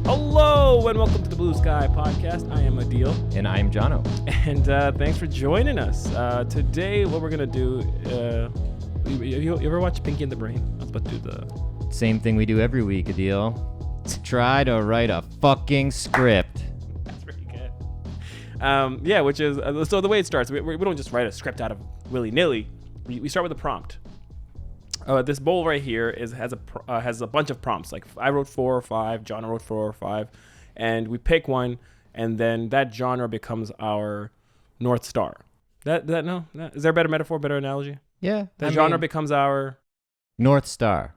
Hello and welcome to the Blue Sky Podcast. I am Adeel. And I'm Jono. And thanks for joining us. Today, what we're going to do, you ever watch Pinky and the Brain? I was about to do the... Same thing we do every week, Adeel. Try to write a fucking script. That's pretty good. Yeah, which is, so the way it starts, we don't just write a script out of willy-nilly. We start with a prompt. This bowl right here has a bunch of prompts. Like I wrote 4 or 5, Jono wrote 4 or 5, and we pick one, and then that genre becomes our North Star. Is there a better metaphor, better analogy? Yeah. The genre becomes our North Star.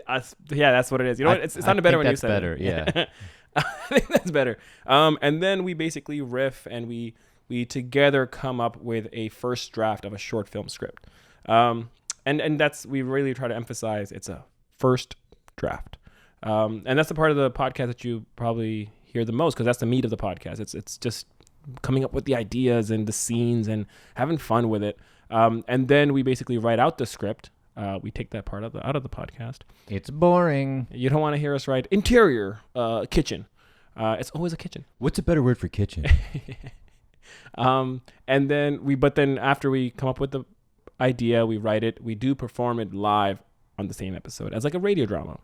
Yeah, that's what it is. You know what? It sounded better when you said better, it. Yeah. I think that's better. And then we basically riff, and we together come up with a first draft of a short film script. And that's, we really try to emphasize it's a first draft. And that's the part of the podcast that you probably hear the most, because that's the meat of the podcast. It's just coming up with the ideas and the scenes and having fun with it. And then we basically write out the script. We take that part out of the podcast. It's boring. You don't want to hear us write interior kitchen. It's always a kitchen. What's a better word for kitchen? And then after we come up with the idea, we write it, we do perform it live on the same episode as like a radio drama,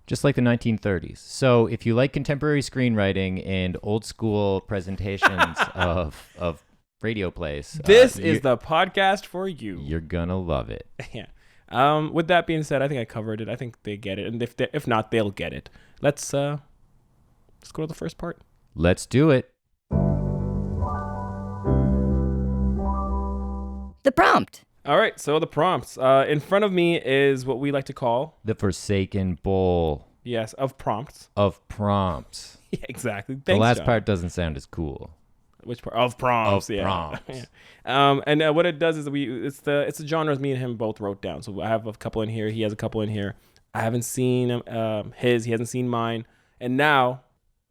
just like the 1930s. So if you like contemporary screenwriting and old school presentations of radio plays, this is the podcast for you. You're gonna love it. Yeah. With that being said, I think I covered it. I think they get it, and if not, they'll get it. Let's go to the first part. Let's do it. The prompt. All right, so the prompts. In front of me is what we like to call The Forsaken Bowl. Yes, of prompts. Of prompts. Yeah, exactly. Thanks, the last John. part doesn't sound as cool. Which part? Of prompts. Of yeah. prompts. Yeah. And what it does is it's the genres me and him both wrote down. So I have a couple in here. He has a couple in here. I haven't seen his. He hasn't seen mine. And now,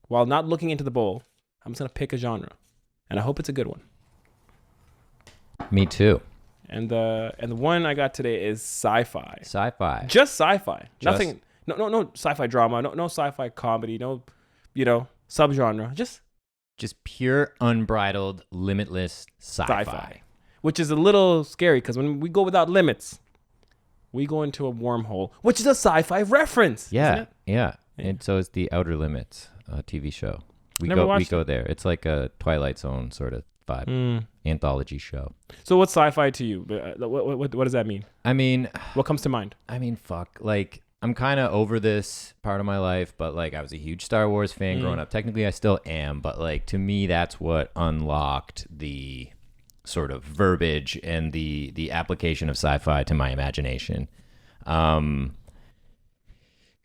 while not looking into the bowl, I'm just gonna pick a genre, and I hope it's a good one. Me too. And the one I got today is sci-fi. Sci-fi. Just sci-fi. Nothing. No sci-fi drama. No sci-fi comedy. No, subgenre. Just pure, unbridled, limitless sci-fi. Which is a little scary because when we go without limits, we go into a wormhole, which is a sci-fi reference. Yeah, isn't it? yeah. And so is the Outer Limits TV show. We Never go watched there. It's like a Twilight Zone sort of vibe. Anthology show. So what's sci-fi to you? What does that mean? I mean, what comes to mind? Fuck. Like, I'm kind of over this part of my life, but like I was a huge Star Wars fan growing up. Technically, I still am, but like to me, that's what unlocked the sort of verbiage and the application of sci-fi to my imagination.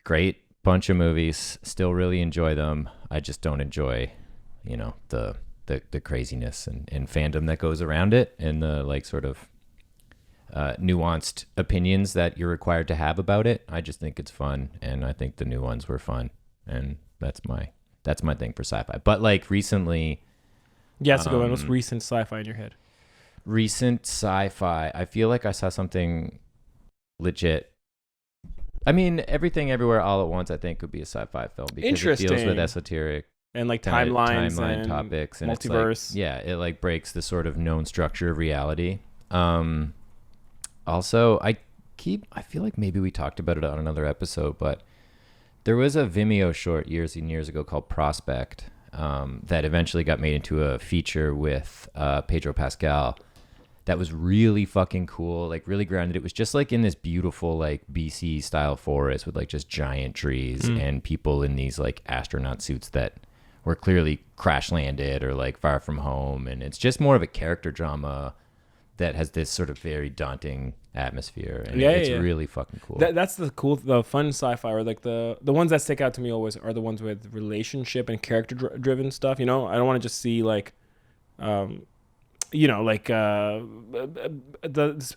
Great bunch of movies. Still really enjoy them. I just don't enjoy, the craziness and fandom that goes around it, and the like sort of nuanced opinions that you're required to have about it. I just think it's fun, and I think the new ones were fun, and that's my thing for sci-fi. But like recently, yes, go on. What's recent sci-fi in your head? Recent sci-fi. I feel like I saw something legit. I mean, Everything Everywhere All at Once, I think, could be a sci-fi film because it deals with esoteric and like timeline topics and multiverse. It like breaks the sort of known structure of reality. Also, I feel like maybe we talked about it on another episode, but there was a Vimeo short years and years ago called Prospect that eventually got made into a feature with Pedro Pascal that was really fucking cool, like really grounded. It was just like in this beautiful like BC style forest with like just giant trees and people in these like astronaut suits that were clearly crash landed or like far from home, and it's just more of a character drama that has this sort of very daunting atmosphere, and it's really fucking cool. That's the fun sci-fi, or like the ones that stick out to me always are the ones with relationship and character driven stuff. I don't want to just see like the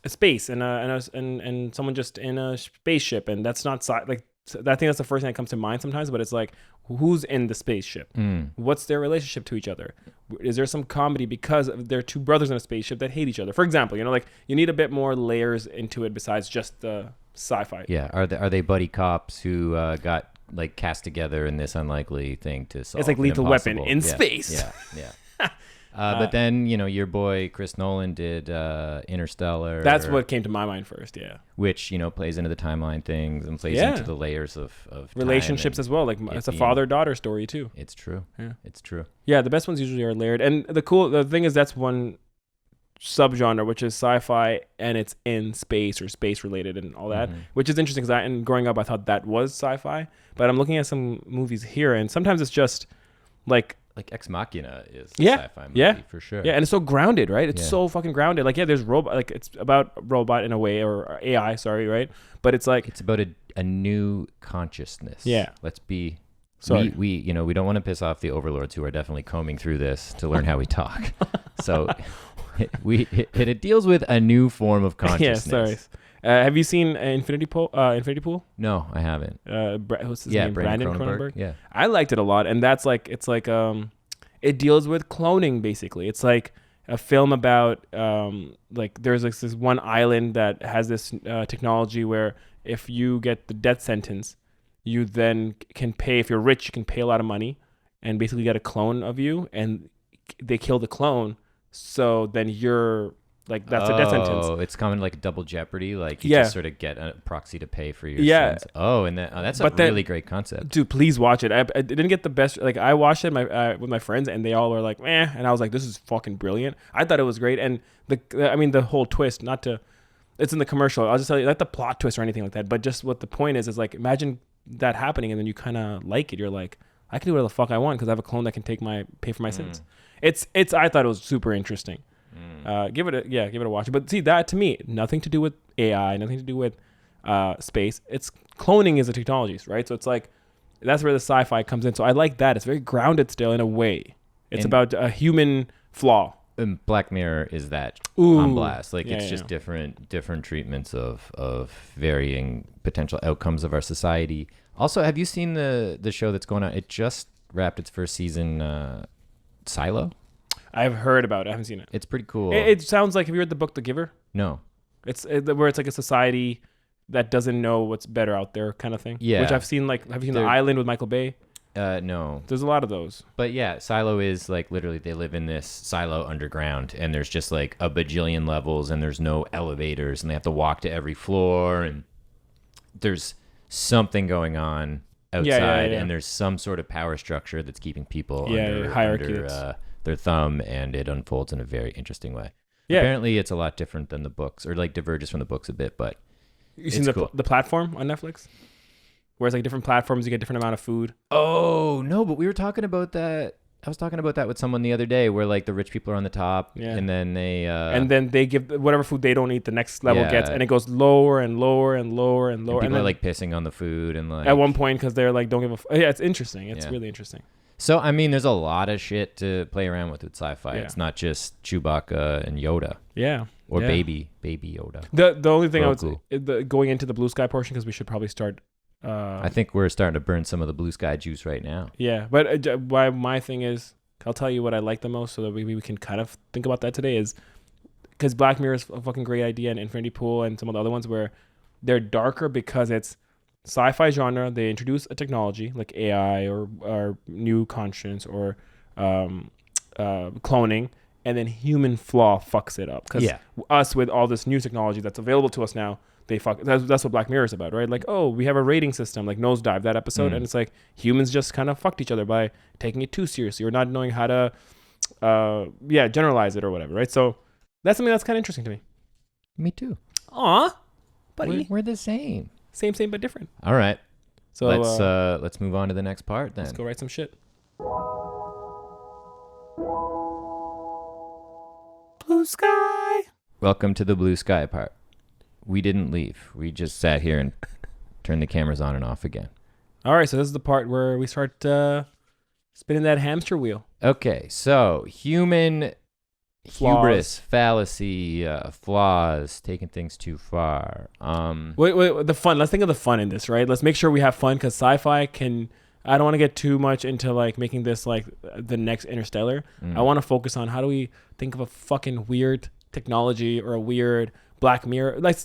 space and someone just in a spaceship, and that's not like, I think that's the first thing that comes to mind sometimes. But it's like, who's in the spaceship? What's their relationship to each other? Is there some comedy because they're two brothers in a spaceship that hate each other, for example? Like you need a bit more layers into it besides just the sci-fi. Yeah, are they buddy cops who got like cast together in this unlikely thing to solve. It's like an Lethal Weapon impossible- in yeah, space. Yeah. But then, your boy Chris Nolan did Interstellar. That's what came to my mind first. Yeah. Which, plays into the timeline things and plays Yeah. into the layers of Relationships time as well. Like it's a father-daughter story too. It's true. Yeah. It's true. Yeah, the best ones usually are layered. And the thing is that's one subgenre, which is sci-fi, and it's in space or space related and all that, which is interesting because and growing up I thought that was sci-fi, but I'm looking at some movies here and sometimes it's just like Ex Machina is a Yeah, sci-fi movie yeah. for sure. Yeah, and it's so grounded, right? It's Yeah. so fucking grounded. Like, yeah, there's robot, like it's about robot in a way, or AI, sorry, right? But it's like, It's about a new consciousness. Yeah. Let's be. Sorry. We don't want to piss off the overlords who are definitely combing through this to learn how we talk. So it deals with a new form of yeah, consciousness. sorry. Have you seen Infinity Pool? No, I haven't. What's his name? Brandon Cronenberg. Yeah. I liked it a lot, and that's like it deals with cloning basically. It's like a film about like there's like this one island that has this technology where if you get the death sentence, you then can pay. If you're rich, you can pay a lot of money, and basically get a clone of you, and they kill the clone, so then you're like that's a death sentence. Oh, it's kind of like double jeopardy. Like you Yeah. just sort of get a proxy to pay for your Yeah. sins. Oh, and that's a But then- really great concept. Dude, please watch it. I didn't get the best. Like I watched it with my friends, and they all were like, "Eh," and I was like, "This is fucking brilliant." I thought it was great, and the whole twist. It's in the commercial. I'll just tell you, not the plot twist or anything like that, but just what the point is like, imagine that happening, and then you kind of like it. You're like, I can do whatever the fuck I want because I have a clone that can pay for my sins. It's. I thought it was super interesting. Give it a watch. But see, that to me, nothing to do with AI, nothing to do with space. It's cloning is a technology, right? So it's like that's where the sci-fi comes in. So I like that. It's very grounded still in a way. It's about a human flaw. And Black Mirror is that Ooh. on blast. Like Yeah, it's yeah. just different treatments of varying potential outcomes of our society. Also, have you seen the show that's going on? It just wrapped its first season, Silo. I've heard about it. I haven't seen it. It's pretty cool. It sounds like, have you read the book The Giver? No. It's where it's like a society that doesn't know what's better out there kind of thing. Yeah. Which I've seen, like, have you seen The They're- Island with Michael Bay? No. There's a lot of those. But yeah, Silo is like literally they live in this silo underground and there's just like a bajillion levels and there's no elevators and they have to walk to every floor and there's something going on outside yeah. and there's some sort of power structure that's keeping people hierarchy under that's- their thumb and it unfolds in a very interesting way. Yeah. Apparently it's a lot different than the books or like diverges from the books a bit, but You seen It's cool. the platform on Netflix? Where it's like different platforms, you get different amount of food. oh no, but we were talking about that. I was talking about that with someone the other day where like the rich people are on the top Yeah. and then they And then they give whatever food they don't eat, the next level Yeah. gets, and it goes lower and lower and lower and lower. people And are then like pissing on the food and like at one point, because they're like, don't give a yeah, it's interesting. It's Yeah. really interesting. So I mean there's a lot of shit to play around with sci-fi. Yeah. It's not just Chewbacca and Yoda Yeah. or Yeah. baby Yoda. The only thing I would Grogu. say, going into the blue sky portion, because we should probably start. I think we're starting to burn some of the blue sky juice right now. Yeah, but why my thing is, I'll tell you what I like the most, so that we can kind of think about that today. Is because Black Mirror is a fucking great idea, and Infinity Pool and some of the other ones where they're darker because it's sci-fi genre. They introduce a technology like AI or new conscience or cloning, and then human flaw fucks it up. Because Yeah. us with all this new technology that's available to us now, they fuck. That's what Black Mirror is about, right? Like, oh, we have a rating system, like Nosedive, that episode, and it's like humans just kind of fucked each other by taking it too seriously or not knowing how to, generalize it or whatever, right? So that's something that's kind of interesting to me. Me too. Aw, buddy, We're the same. same but different. All right. So Let's move on to the next part then. let's go write some shit. Blue sky. Welcome to the blue sky part. We didn't leave. We just sat here and turned the cameras on and off again. All right, so this is the part where we start spinning that hamster wheel. Okay, so human Flaws. hubris, fallacy, flaws, taking things too far. Wait, the fun. Let's think of the fun in this, right? Let's make sure we have fun because sci-fi can. I don't want to get too much into like making this like the next Interstellar. I want to focus on how do we think of a fucking weird technology or a weird Black Mirror. Let's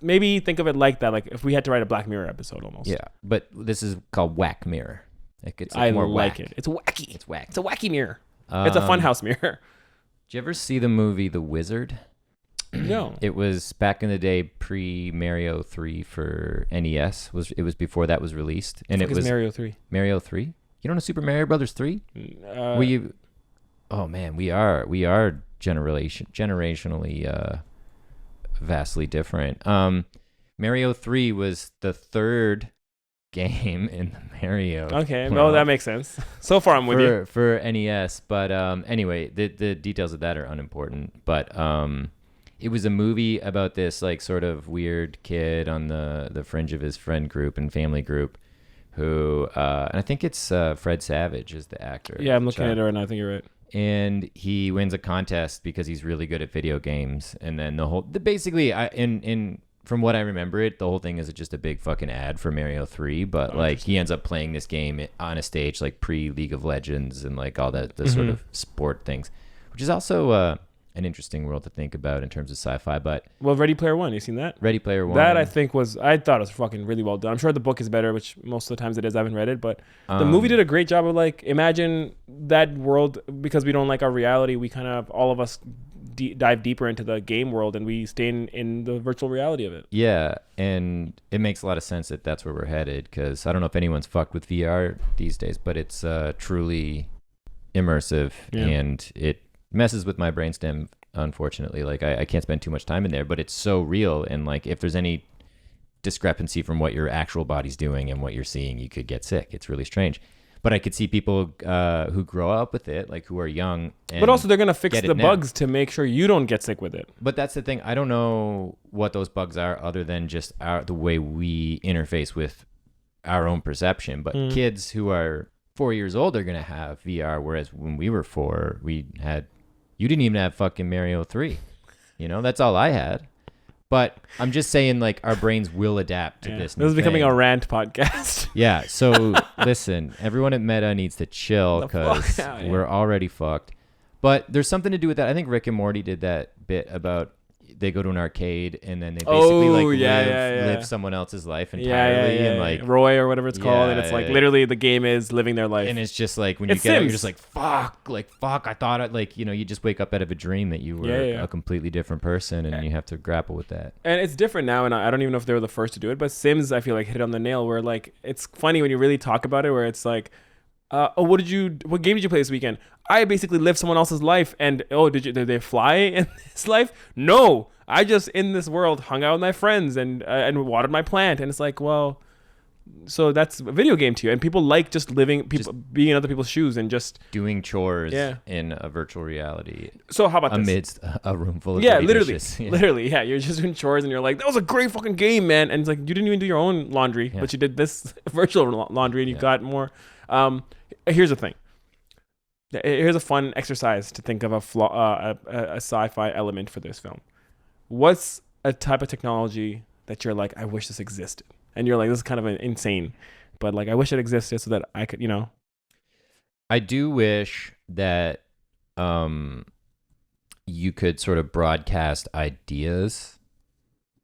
maybe think of it like that. Like if we had to write a Black Mirror episode almost. Yeah, but this is called Whack Mirror. Like it's I more like whack. it. It's wacky. It's whack. It's a wacky mirror. It's a funhouse mirror. Did you ever see the movie The Wizard? No. It was back in the day pre Mario 3 for NES. It was before that was released, and it was Mario 3. Mario 3. You don't know Super Mario Brothers 3? Oh man, we are generationally vastly different. Mario 3 was the third game in the Mario. Okay, well that makes sense. So far I'm with you. For NES, but anyway, the details of that are unimportant. But it was a movie about this like sort of weird kid on the fringe of his friend group and family group who and I think it's Fred Savage is the actor. Yeah, I'm looking at it right now. I think you're right. And he wins a contest because he's really good at video games. And then basically, from what I remember the whole thing is just a big fucking ad for Mario 3. But like he ends up playing this game on a stage like pre-League of Legends and like all that the sort of sport things, which is also an interesting world to think about in terms of sci-fi. But Ready Player One, you seen that? Ready Player One. That I thought it was fucking really well done. I'm sure the book is better, which most of the times it is. I haven't read it, but the movie did a great job of like imagine that world because we don't like our reality. We kind of all of us dive deeper into the game world and we stay in the virtual reality of it. Yeah, and it makes a lot of sense that that's where we're headed because I don't know if anyone's fucked with VR these days, but it's truly immersive and it messes with my brainstem, unfortunately. Like I can't spend too much time in there, but it's so real. And like if there's any discrepancy from what your actual body's doing and what you're seeing, you could get sick. It's really strange. But I could see people who grow up with it, like who are young. But also they're going to fix the bugs to make sure you don't get sick with it. But that's the thing. I don't know what those bugs are other than just the way we interface with our own perception. But kids who are 4 years old are going to have VR, whereas when we were 4, you didn't even have fucking Mario 3. You know, that's all I had. But I'm just saying, like, our brains will adapt to this. This is becoming a rant podcast. Yeah. So listen, everyone at Meta needs to chill because we're already fucked. But there's something to do with that. I think Rick and Morty did that bit about they go to an arcade and then they basically live someone else's life entirely and like Roy or whatever it's called, and it's like literally the game is living their life. And it's just like when you get out, you're just like fuck. I thought it like you just wake up out of a dream that you were a completely different person, and you have to grapple with that. And it's different now, and I don't even know if they were the first to do it, but Sims I feel like hit it on the nail. Where like it's funny when you really talk about it, where it's like. What game did you play this weekend? I basically lived someone else's life, and did they fly in this life? No, I just in this world hung out with my friends and watered my plant, and it's like, well, so that's a video game to you, and people like just being in other people's shoes and just doing chores in a virtual reality. So how about amidst a room full of literally, you're just doing chores, and you're like, that was a great fucking game, man, and it's like you didn't even do your own laundry, but you did this virtual laundry, and you got more. Here's the thing. Here's a fun exercise to think of a sci-fi element for this film. What's a type of technology that you're like, I wish this existed, and you're like, this is kind of insane, but like I wish it existed so that I could, I do wish that you could sort of broadcast ideas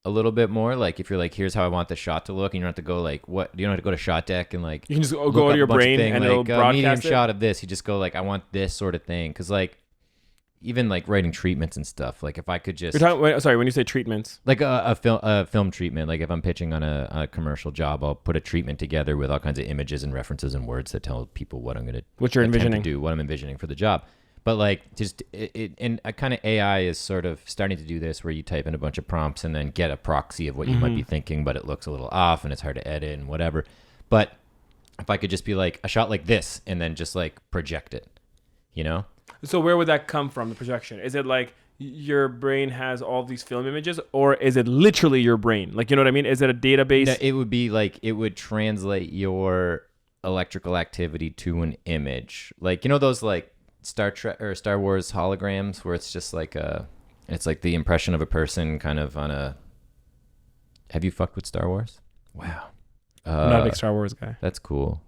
a little bit more. Like if you're like, here's how I want the shot to look, and you don't have to go like, what? You don't have to go to Shot Deck and like you can just go to your brain and it'll broadcast medium it. Shot of this. You just go like, I want this sort of thing. Because like even like writing treatments and stuff. Like if I could just when you say treatments, like a film treatment. Like if I'm pitching on a commercial job, I'll put a treatment together with all kinds of images and references and words that tell people what I'm gonna what you're envisioning to do, what I'm envisioning for the job. But like just and a kind of AI is sort of starting to do this where you type in a bunch of prompts and then get a proxy of what you might be thinking, but it looks a little off and it's hard to edit and whatever. But if I could just be like a shot like this and then just like project it, So where would that come from, the projection? Is it like your brain has all these film images, or is it literally your brain? Like, you know what I mean? Is it a database? No, it would be like it would translate your electrical activity to an image. Like, those like Star Trek or Star Wars holograms where it's just like it's like the impression of a person kind of on a. Have you fucked with Star Wars? Wow. I'm not a big Star Wars guy. That's cool.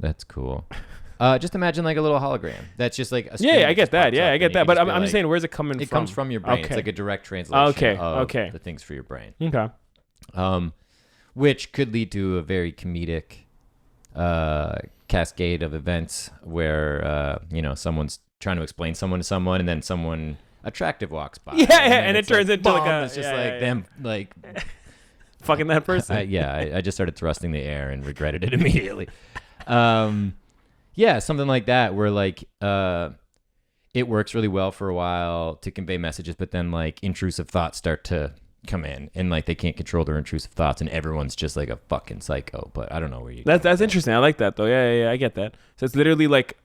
Just imagine like a little hologram. That's just like a screen. Yeah, I get that. pops Yeah, up I and get you that. can But just be I'm like, just saying, where's it coming from? It comes from your brain. It's like a direct translation of the things for your brain. Okay. Which could lead to a very comedic cascade of events where someone's trying to explain someone to someone, and then someone attractive walks by. Yeah, and it turns into like a... It's just them like fucking that person. I just started thrusting the air and regretted it immediately. Something like that where like it works really well for a while to convey messages, but then like intrusive thoughts start to come in and like they can't control their intrusive thoughts and everyone's just like a fucking psycho. But I don't know where you that's interesting. I like that though. Yeah, I get that. So it's literally like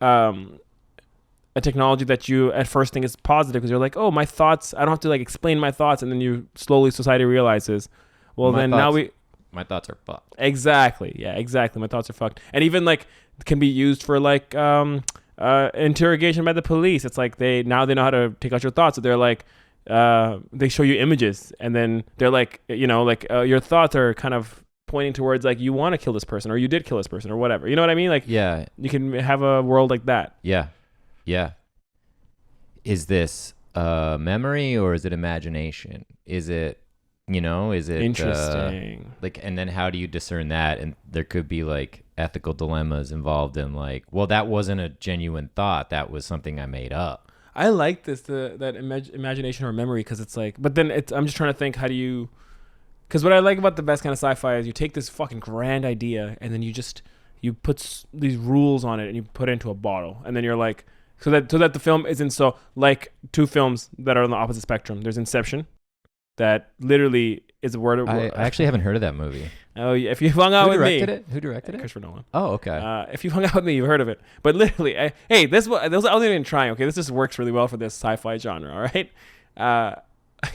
a technology that you at first think is positive because you're like, oh, my thoughts, I don't have to like explain my thoughts, and then you slowly society realizes, well, my thoughts are fucked. Exactly. Yeah, exactly. My thoughts are fucked. And even like can be used for like interrogation by the police. It's like they know how to take out your thoughts. So they're like they show you images, and then they're like, your thoughts are kind of pointing towards like you want to kill this person or you did kill this person or whatever. You know what I mean? Like, yeah, you can have a world like that. Yeah. Is this memory or is it imagination? Is it interesting? And then how do you discern that? And there could be like ethical dilemmas involved in like, well, that wasn't a genuine thought. That was something I made up. I like this, imagination or memory, because it's like, but then I'm just trying to think, how do you, because what I like about the best kind of sci-fi is you take this fucking grand idea and then you put these rules on it and you put it into a bottle, and then you're like, so that the film isn't so like two films that are on the opposite spectrum. There's Inception, that literally is a word. I actually haven't heard of that movie. Oh, yeah, if you hung out with me, who directed it? Christopher Nolan. Oh, okay. If you hung out with me, you've heard of it. But literally, I wasn't even trying. Okay, this just works really well for this sci-fi genre. All right,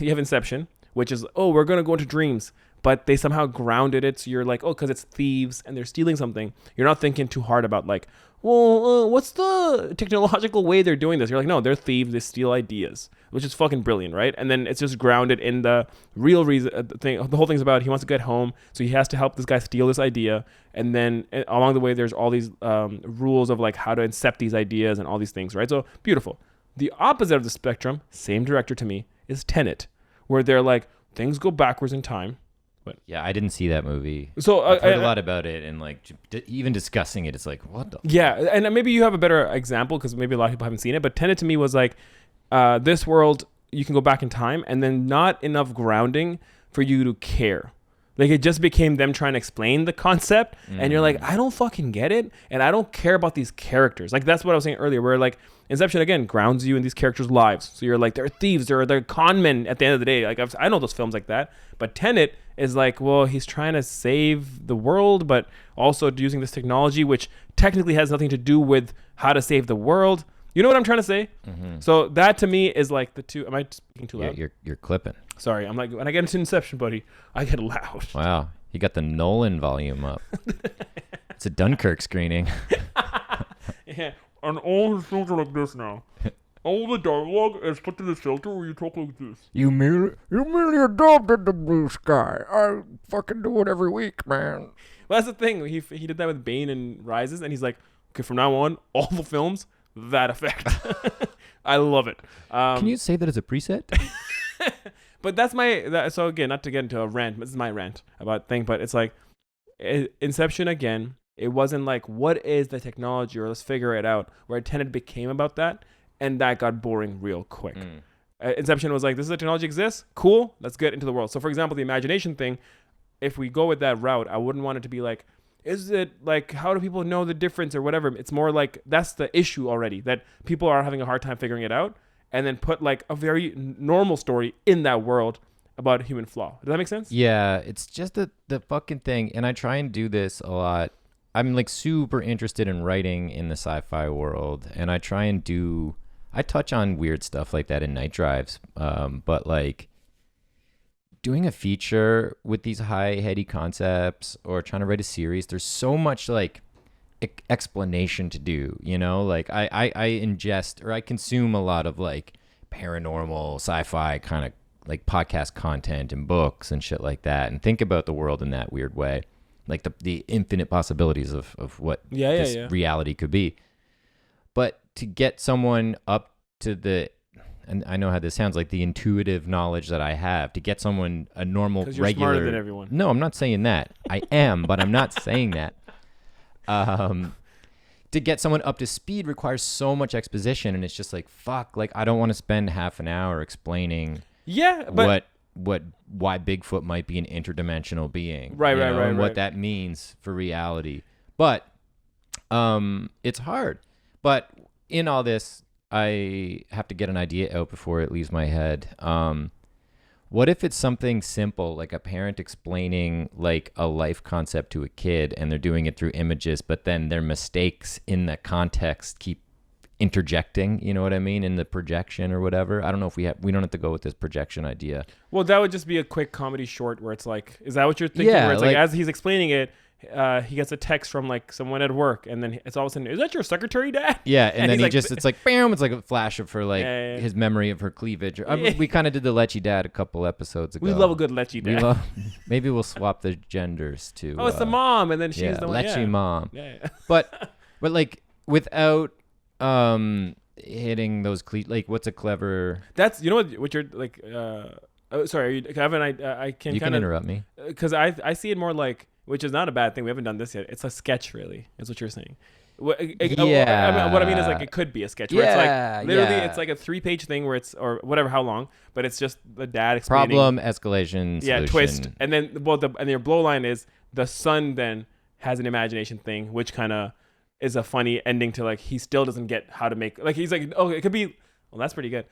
you have Inception, which is, oh, we're gonna go into dreams, but they somehow grounded it, so you're like, oh, because it's thieves and they're stealing something. You're not thinking too hard about like, well, what's the technological way they're doing this? You're like, no, they're thieves. They steal ideas, which is fucking brilliant, right? And then it's just grounded in the real reason. The whole thing's about he wants to get home, so he has to help this guy steal this idea. And then along the way, there's all these rules of like how to incept these ideas and all these things, right? So beautiful. The opposite of the spectrum, same director to me, is Tenet, where they're like, things go backwards in time. But yeah, I didn't see that movie. So I've heard a lot about it, and like even discussing it, it's like, what the? Yeah, and maybe you have a better example because maybe a lot of people haven't seen it. But Tenet to me was like, this world, you can go back in time, and then not enough grounding for you to care. Like, it just became them trying to explain the concept, and you're like, I don't fucking get it, and I don't care about these characters. Like, that's what I was saying earlier, where like Inception again grounds you in these characters' lives. So you're like, they're thieves, they're con men at the end of the day. Like, I know those films like that, but Tenet is like, well, he's trying to save the world, but also using this technology, which technically has nothing to do with how to save the world. You know what I'm trying to say? Mm-hmm. So that to me is like the two. Am I speaking too loud? You're clipping. Sorry, I'm like, when I get into Inception, buddy, I get loud. Wow, you got the Nolan volume up. It's a Dunkirk screening. Yeah, and all his films are like this now. All the dialogue is put to this filter where you talk like this. You merely adopted the blue sky. I fucking do it every week, man. Well, that's the thing. He did that with Bane and Rises, and he's like, okay, from now on, all the films, that effect. I love it. Can you say that as a preset? But that's so again, not to get into a rant, this is my rant about thing, but it's like Inception again, it wasn't like, what is the technology, or let's figure it out, where Tenet became about that, and that got boring real quick. Inception was like, this is the technology exists, cool, let's get into the world. So for example, the imagination thing, if we go with that route, I wouldn't want it to be like, is it like, how do people know the difference or whatever? It's more like, that's the issue already, that people are having a hard time figuring it out, and then put like a very normal story in that world about a human flaw. Does that make sense? Yeah, it's just the fucking thing. And I try and do this a lot. I'm like super interested in writing in the sci-fi world, and I touch on weird stuff like that in Night Drives. But like doing a feature with these high heady concepts, or trying to write a series, there's so much like explanation to do, you know? Like I ingest, or I consume a lot of like paranormal sci-fi kind of like podcast content and books and shit like that, and think about the world in that weird way, like the infinite possibilities of what this reality could be. But to get someone up to the, and I know how this sounds, like the intuitive knowledge that I have, to get someone a normal, 'Cause you're regular. smarter than everyone. No, I'm not saying that. I am, but I'm not saying that. To get someone up to speed requires so much exposition, and it's just like, fuck, like I don't want to spend half an hour explaining But why Bigfoot might be an interdimensional being. Right, and what right. that means for reality. But it's hard. But in all this, I have to get an idea out before it leaves my head. What if it's something simple, like a parent explaining like a life concept to a kid, and they're doing it through images, but then their mistakes in the context keep interjecting, you know what I mean, in the projection or whatever. I don't know if we don't have to go with this projection idea. Well, that would just be a quick comedy short where it's like, is that what you're thinking? Yeah, Where it's like as he's explaining it, he gets a text from like someone at work, and then it's all of a sudden, is that your secretary, Dad? Yeah, and then he's like, it's like, bam, it's like a flash of her, like Yeah. his memory of her cleavage. We kind of did the Lechy Dad a couple episodes ago. We love a good Lechy Dad. Maybe we'll swap the genders too. It's the mom, and then she's the one. Lechy mom. Yeah. But like without hitting those like what's a clever. That's what you're like. Sorry, Kevin. I can You can interrupt me because I see it more like, which is not a bad thing. We haven't done this yet. It's a sketch, really, is what you're saying. What I mean is like it could be a sketch. Where it's like literally it's like a 3-page thing where it's or whatever how long, but it's just the dad explaining problem, escalation, solution. twist, and then and your blow line is the son then has an imagination thing, which kind of is a funny ending to like he still doesn't get how to make like he's like it could be that's pretty good.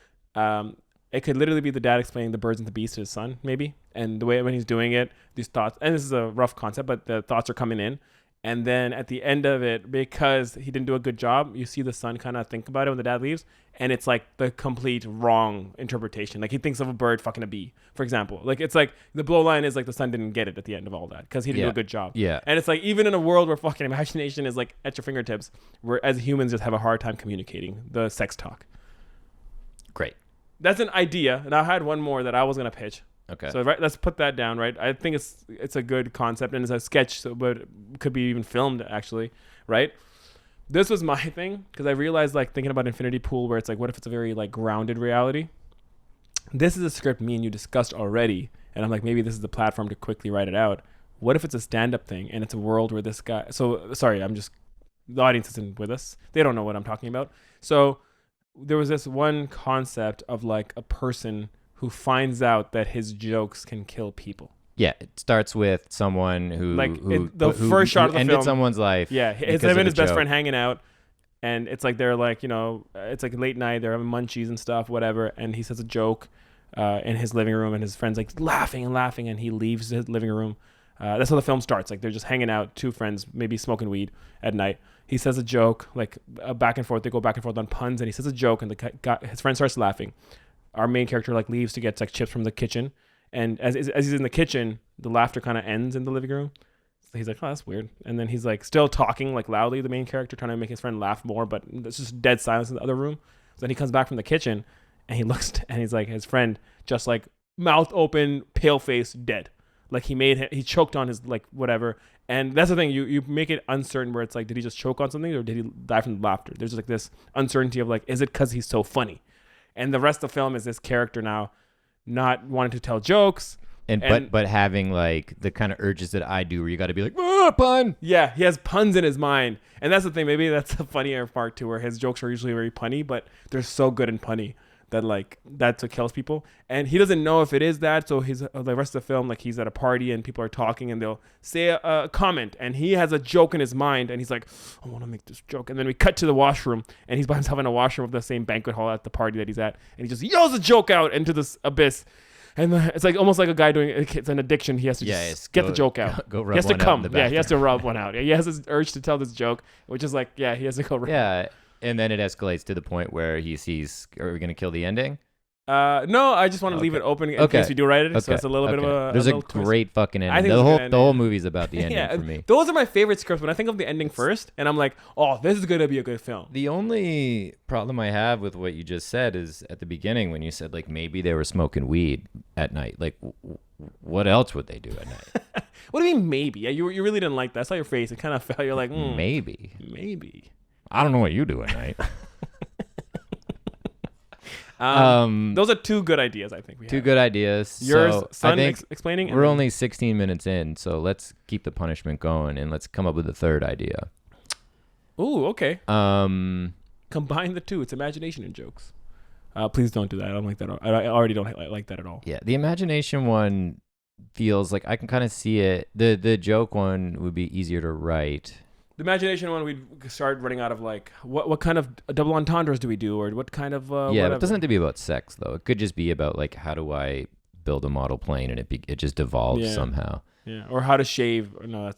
It could literally be the dad explaining the birds and the beast to his son, maybe. And the way when he's doing it, these thoughts, and this is a rough concept, but the thoughts are coming in. And then at the end of it, because he didn't do a good job, you see the son kind of think about it when the dad leaves. And it's like the complete wrong interpretation. Like he thinks of a bird fucking a bee, for example. Like it's like the blow line is like the son didn't get it at the end of all that because he didn't do a good job. Yeah. And it's like even in a world where fucking imagination is like at your fingertips, where as humans just have a hard time communicating the sex talk. Great. That's an idea, and I had one more that I was gonna pitch. Okay. So let's put that down. Right, I think it's a good concept, and it's a sketch, but it could be even filmed actually. Right. This was my thing because I realized like thinking about Infinity Pool, where it's like, what if it's a very like grounded reality? This is a script me and you discussed already, and I'm like, maybe this is the platform to quickly write it out. What if it's a stand-up thing, and it's a world where this guy? So sorry, the audience isn't with us. They don't know what I'm talking about. So there was this one concept of like a person who finds out that his jokes can kill people. Yeah, it starts with someone who first shot of the ended film, someone's life. Yeah, him and his best friend hanging out, and it's like they're like it's like late night, they're having munchies and stuff, whatever, and he says a joke in his living room, and his friend's like laughing, and he leaves his living room. That's how the film starts. Like they're just hanging out, two friends, maybe smoking weed at night. He says a joke, like back and forth. They go back and forth on puns, and he says a joke, and his friend starts laughing. Our main character like leaves to get like chips from the kitchen, and as he's in the kitchen, the laughter kind of ends in the living room. So he's like, oh, that's weird. And then he's like still talking like loudly, the main character, trying to make his friend laugh more, but there's just dead silence in the other room. So then he comes back from the kitchen, and he looks, and he's like, his friend just like mouth open, pale face, dead. Like he choked on his like whatever. And that's the thing, you make it uncertain where it's like, did he just choke on something or did he die from the laughter? There's just like this uncertainty of like, is it because he's so funny? And the rest of the film is this character now not wanting to tell jokes. But having like the kind of urges that I do where you got to be like, pun. Yeah, he has puns in his mind. And that's the thing, maybe that's the funnier part too, where his jokes are usually very punny, but they're so good and punny that like that's what kills people. And he doesn't know if it is that, so he's the rest of the film, like he's at a party and people are talking and they'll say a comment and he has a joke in his mind and he's like, I want to make this joke. And then we cut to the washroom and he's by himself in a washroom of the same banquet hall at the party that he's at, and he just yells a joke out into this abyss. And it's like almost like a guy doing it's an addiction. He has to get the joke out. Go rub he has to one out come. in the Yeah, he has to rub one out. He has this urge to tell this joke, which is like, yeah, he has to go. Yeah, and then it escalates to the point where he sees, are we going to kill the ending? No, I just want to leave it open in case we do write it. So it's a little bit of a. There's a great fucking ending. I think the whole movie's about the ending for me. Those are my favorite scripts. When I think of the ending first, and I'm like, oh, this is gonna be a good film. The only problem I have with what you just said is at the beginning when you said like maybe they were smoking weed at night. Like, what else would they do at night? What do you mean maybe? Yeah, you really didn't like that. I saw your face. It kind of felt. You're like, maybe. I don't know what you do at night. Those are two good ideas, I think. Two good ideas. Yours, so son, I think explaining. We're only 16 minutes in, so let's keep the punishment going and let's come up with a third idea. Ooh, okay. Combine the two. It's imagination and jokes. Please don't do that. I don't like that. I already don't like that at all. Yeah, the imagination one feels like I can kind of see it. The joke one would be easier to write. The imagination one, we'd start running out of like, what kind of double entendres do we do, or what kind of yeah, it doesn't have to be about sex though. It could just be about like, how do I build a model plane, and it just devolves somehow. Yeah, or how to shave. No,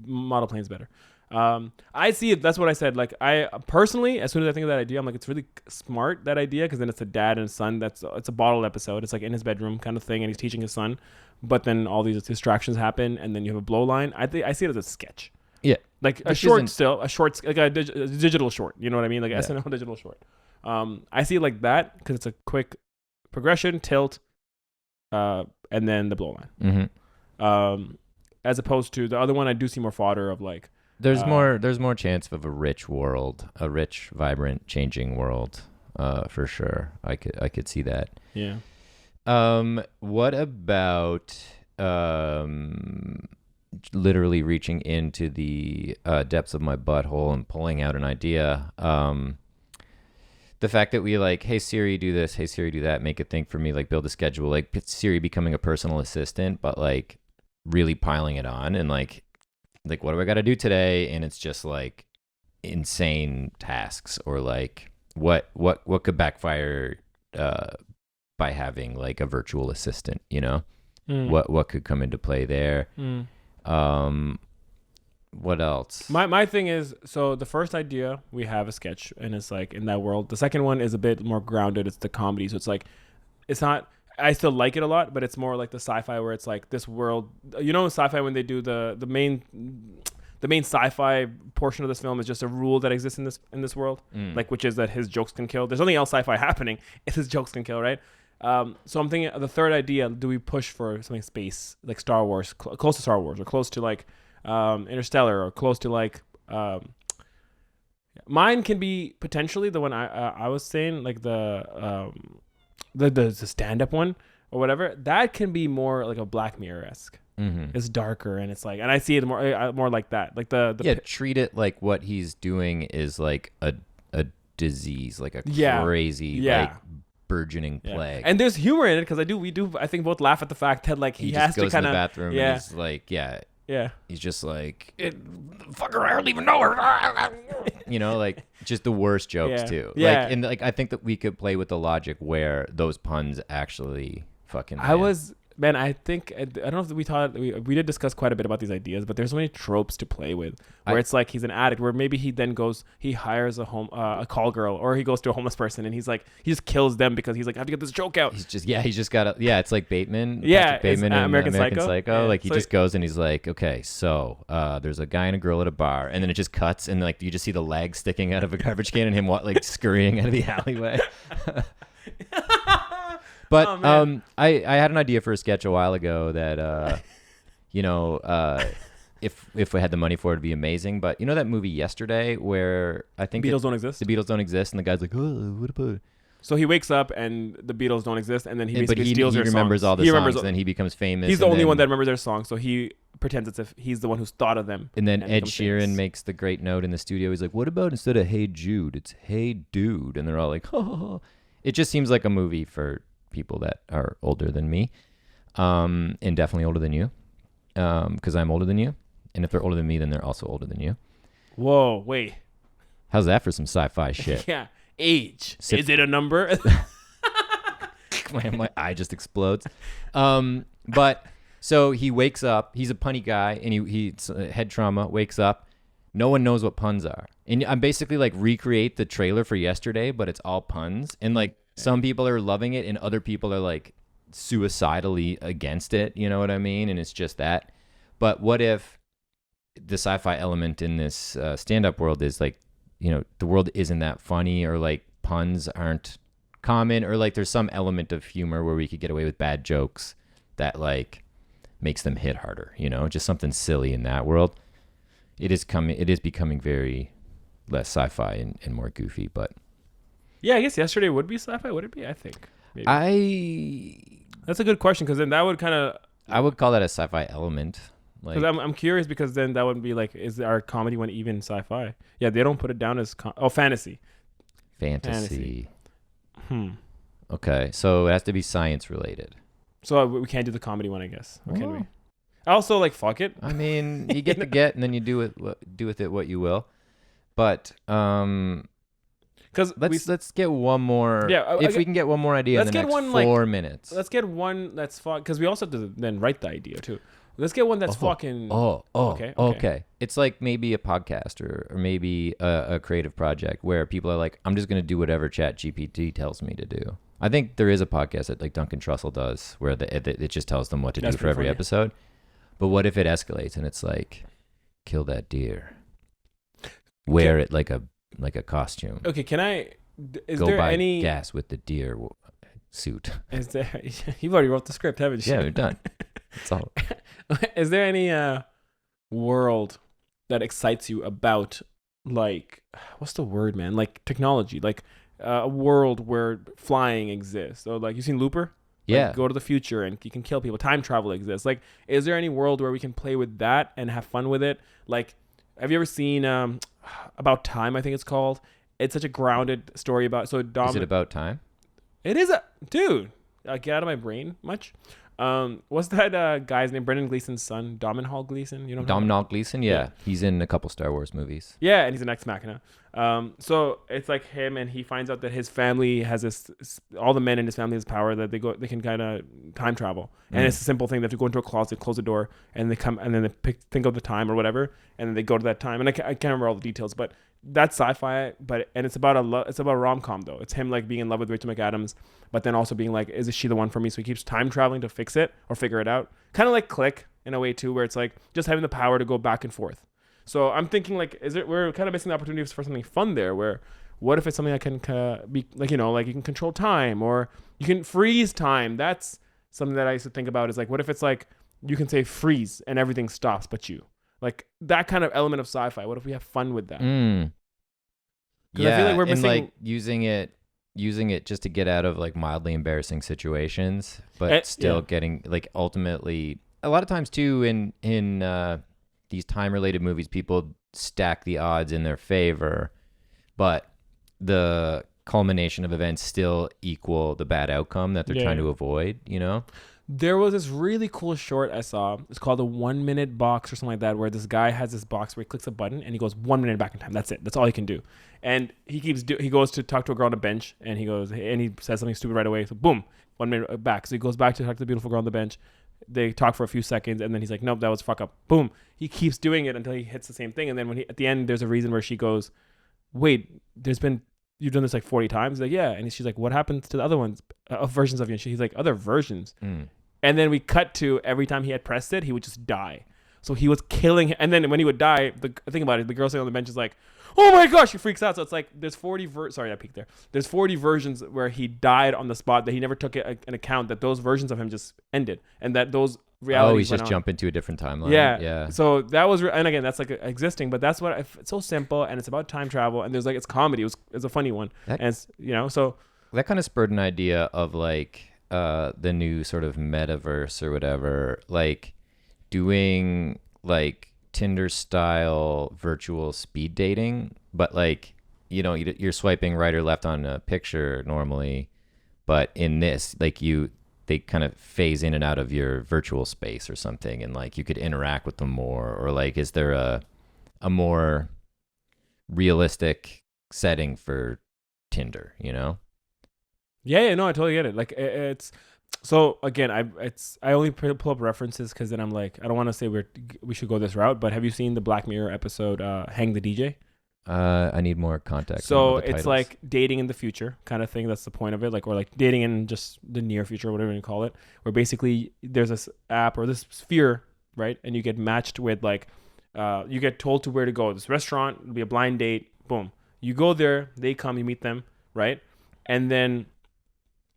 model plane's better. I see it. That's what I said. Like, I personally, as soon as I think of that idea, I'm like, it's really smart, that idea, because then it's a dad and a son. It's a bottled episode. It's like in his bedroom kind of thing, and he's teaching his son, but then all these distractions happen, and then you have a blow line. I see it as a sketch. Yeah, like a short, like a digital short. You know what I mean? Like SNL digital short. I see it like that because it's a quick progression, tilt, and then the blow line. Mm-hmm. As opposed to the other one, I do see more fodder of like. There's more chance of a rich world, a rich, vibrant, changing world, for sure. I could see that. Yeah. What about literally reaching into the depths of my butthole and pulling out an idea? The fact that we like, hey Siri, do this, hey Siri, do that, make it think for me, like build a schedule, like Siri becoming a personal assistant, but like really piling it on and like what do I got to do today? And it's just like insane tasks, or like what could backfire by having like a virtual assistant, you know? What could come into play there? What else? My thing is, so the first idea, we have a sketch and it's like in that world. The second one is a bit more grounded. It's the comedy. So it's like, it's not, I still like it a lot, but it's more like the sci-fi where it's like this world, you know, in sci-fi when they do the main sci-fi portion of this film is just a rule that exists in this world, like, which is that his jokes can kill. There's nothing else sci-fi happening. It's his jokes can kill, right? So I'm thinking the third idea, do we push for something space, like Star Wars, close to Star Wars, or close to like Interstellar, or close to like mine can be potentially the one I was saying, like the stand-up one or whatever. That can be more like a Black Mirror-esque. It's darker and it's like, and I see it more like that, like the treat it like what he's doing is like a disease, like a crazy like burgeoning plague. And there's humor in it because we do I think both laugh at the fact that like he has to kind of in the bathroom and he's like he's just like, fucker, I don't even know her. You know, like just the worst jokes too. Yeah. Like, and like I think that we could play with the logic where those puns actually fucking. I think, I don't know if we did discuss quite a bit about these ideas, but there's so many tropes to play with where it's like he's an addict, where maybe he then he hires a call girl, or he goes to a homeless person and he's like, he just kills them because he's like, I have to get this joke out. He's just got it's like Bateman. Yeah. Bateman in American Psycho. Yeah. Like he just goes and he's like, okay, so there's a guy and a girl at a bar, and then it just cuts and like you just see the legs sticking out of a garbage can and him like scurrying out of the alleyway. But I had an idea for a sketch a while ago that if we had the money for it, it'd be amazing. But you know that movie Yesterday where I think Beatles don't exist? The Beatles don't exist, and the guy's like, oh, what about? So he wakes up and the Beatles don't exist, and then he basically steals their songs. He remembers all the songs, and then he becomes famous. He's the only one that remembers their songs, so he pretends as if he's the one who's thought of them. And then Ed Sheeran makes the great note in the studio. He's like, what about instead of Hey Jude, it's Hey Dude? And they're all like, oh. It just seems like a movie for people that are older than me, and definitely older than you, because I'm older than you. And if they're older than me, then they're also older than you. Whoa, wait. How's that for some sci-fi shit? Yeah. Age. Is it a number? My eye just explodes. But so he wakes up. He's a punny guy, and he head trauma, wakes up. No one knows what puns are. And I'm basically like recreate the trailer for Yesterday, but it's all puns. And like some people are loving it, and other people are like suicidally against it. You know what I mean? And it's just that. But what if the sci-fi element in this stand-up world is like, you know, the world isn't that funny, or like puns aren't common, or like there's some element of humor where we could get away with bad jokes that like makes them hit harder, you know, just something silly in that world. It is becoming very less sci-fi and more goofy. But Yeah, I guess yesterday would be sci-fi. Would it be? I think. Maybe. That's a good question because then that would kind of. I would call that a sci-fi element. Like, Because I'm curious because then that would be like, is our comedy one even sci-fi? Yeah, they don't put it down as fantasy. fantasy. Okay, so it has to be science related. So we can't do the comedy one, I guess. Or can we? Also, like, fuck it. I mean, you get the get, and then you do with it what you will. But because let's get one more. Yeah, if we can get one more idea in the next 4 minutes. Let's get one that's fun because we also have to then write the idea too. Let's get one that's fucking. Okay. It's like maybe a podcast or maybe a creative project where people are like, I'm just gonna do whatever ChatGPT tells me to do. I think there is a podcast that like Duncan Trussell does where it just tells them what to do for every episode. But what if it escalates and it's like, kill that deer, wear it like a costume. Okay, can I? Is go there buy any gas with the deer suit? Is there? You've already wrote the script, haven't you? Yeah, we're done. That's all. Is there any world that excites you about, like, what's the word, man? Like technology, like a world where flying exists. So like, you seen Looper? Yeah. Like, go to the future and you can kill people. Time travel exists. Like, is there any world where we can play with that and have fun with it? Like, have you ever seen About Time? I think it's called. It's such a grounded story about. So Is it about time? It is a dude. Get out of my brain much. What's that guy's name? Brendan Gleeson's son, Domhnall Gleeson. You know Domhnall Gleeson. Yeah, he's in a couple Star Wars movies. Yeah, and he's an ex machina. So it's like him, and he finds out that his family has this. All the men in his family has power that they can kind of time travel, and it's a simple thing. They have to go into a closet, close the door, and they come, and then they think of the time or whatever, and then they go to that time. And I can't remember all the details, but that's sci-fi. But it's about it's about a rom-com though. It's him like being in love with Rachel McAdams, but then also being like, is she the one for me? So he keeps time traveling to fix it or figure it out. Kind of like Click in a way too, where it's like just having the power to go back and forth. So I'm thinking like, we're kind of missing the opportunity for something fun there. Where what if it's something that can be like, like you can control time or you can freeze time. That's something that I used to think about is like, what if it's like you can say freeze and everything stops but you. Like that kind of element of sci-fi. What if we have fun with that? Yeah, I feel like we're missing, and like using it just to get out of like mildly embarrassing situations, but still getting like ultimately a lot of times too in these time-related movies, people stack the odds in their favor, but the culmination of events still equal the bad outcome that they're trying to avoid, you know? There was this really cool short I saw. It's called the 1 minute box or something like that, where this guy has this box where he clicks a button and he goes 1 minute back in time. That's it. That's all he can do. And he goes to talk to a girl on a bench and he says something stupid right away. So boom, 1 minute back. So he goes back to talk to the beautiful girl on the bench. They talk for a few seconds and then he's like, nope, that was fuck up. Boom. He keeps doing it until he hits the same thing. And then at the end, there's a reason where she goes, wait, you've done this like 40 times? He's like, yeah. And she's like, what happened to the other ones, versions of you? And he's like, other versions. And then we cut to every time he had pressed it, he would just die. So he was killing him. And then when he would die, think about it, the girl sitting on the bench is like, oh my gosh, she freaks out. So it's like there's 40 sorry, I peeked there. There's 40 versions where he died on the spot that he never took an account that those versions of him just ended and that those realities he's just jumping to a different timeline. Yeah. So that was, and again, that's like existing, but that's what it's so simple and it's about time travel and there's like, it's comedy. It's a funny one. And it's, so. That kind of spurred an idea of like, the new sort of metaverse or whatever, like doing like Tinder style virtual speed dating, but like, you're swiping right or left on a picture normally, but in this, like they kind of phase in and out of your virtual space or something. And like, you could interact with them more, or like, is there a more realistic setting for Tinder, Yeah, no, I totally get it. Like it's so again, I only pull up references because then I'm like, I don't want to say we should go this route. But have you seen the Black Mirror episode "Hang the DJ"? I need more context. So it's like dating in the future kind of thing. That's the point of it. Like, or like dating in just the near future, whatever you call it. Where basically there's this app or this sphere, right? And you get matched with like, you get told to where to go. This restaurant, it'll be a blind date. Boom, you go there. They come, you meet them, right? And then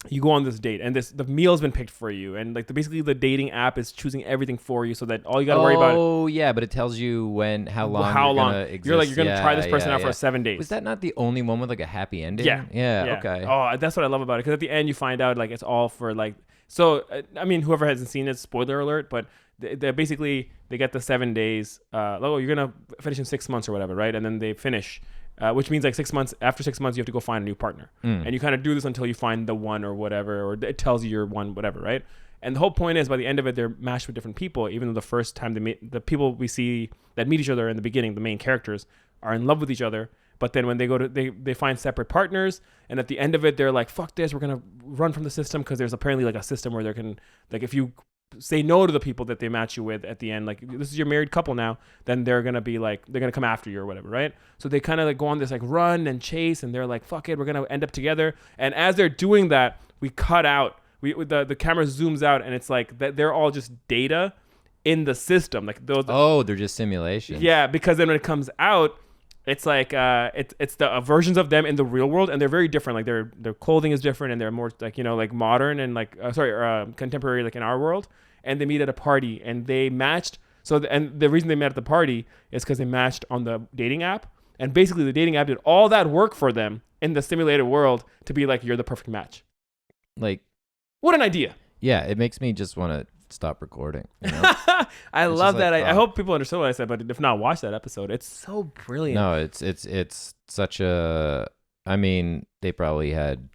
you go on this date, and the meal's been picked for you, and like basically the dating app is choosing everything for you, so that all you got to worry about. Oh yeah, but it tells you how long gonna exist. You're gonna try this person out for 7 days. Was that not the only one with like a happy ending? Yeah. Okay. Oh, that's what I love about it, because at the end you find out like it's all for like. So I mean, whoever hasn't seen it, spoiler alert, but they basically they get the 7 days. You're gonna finish in 6 months or whatever, right? And then they finish. Which means like 6 months, after 6 months, you have to go find a new partner. And you kind of do this until you find the one or whatever, or it tells you you're one, whatever, right? And the whole point is by the end of it, they're matched with different people, even though the first time they meet, the people we see that meet each other in the beginning, the main characters, are in love with each other. But then when they go to, they find separate partners. And at the end of it, they're like, fuck this, we're going to run from the system, because there's apparently like a system where they can, like if you say no to the people that they match you with at the end, like this is your married couple now, then they're gonna be like, they're gonna come after you or whatever, right? So they kind of like go on this like run and chase, and they're like, fuck it, we're gonna end up together. And as they're doing that, we cut out, the camera zooms out, and it's like that they're all just data in the system, like those. Oh, they're just simulations. Yeah, because then when it comes out, it's like it's the versions of them in the real world, and they're very different. Like their clothing is different, and they're more like like modern and like contemporary, like in our world. And they meet at a party, and they matched. And the reason they met at the party is because they matched on the dating app, and basically the dating app did all that work for them in the simulated world to be like, you're the perfect match. Like, what an idea! Yeah, it makes me just want to stop recording. I love that. I hope people understood what I said, but if not, watch that episode. It's so brilliant. No, it's such a. I mean, they probably had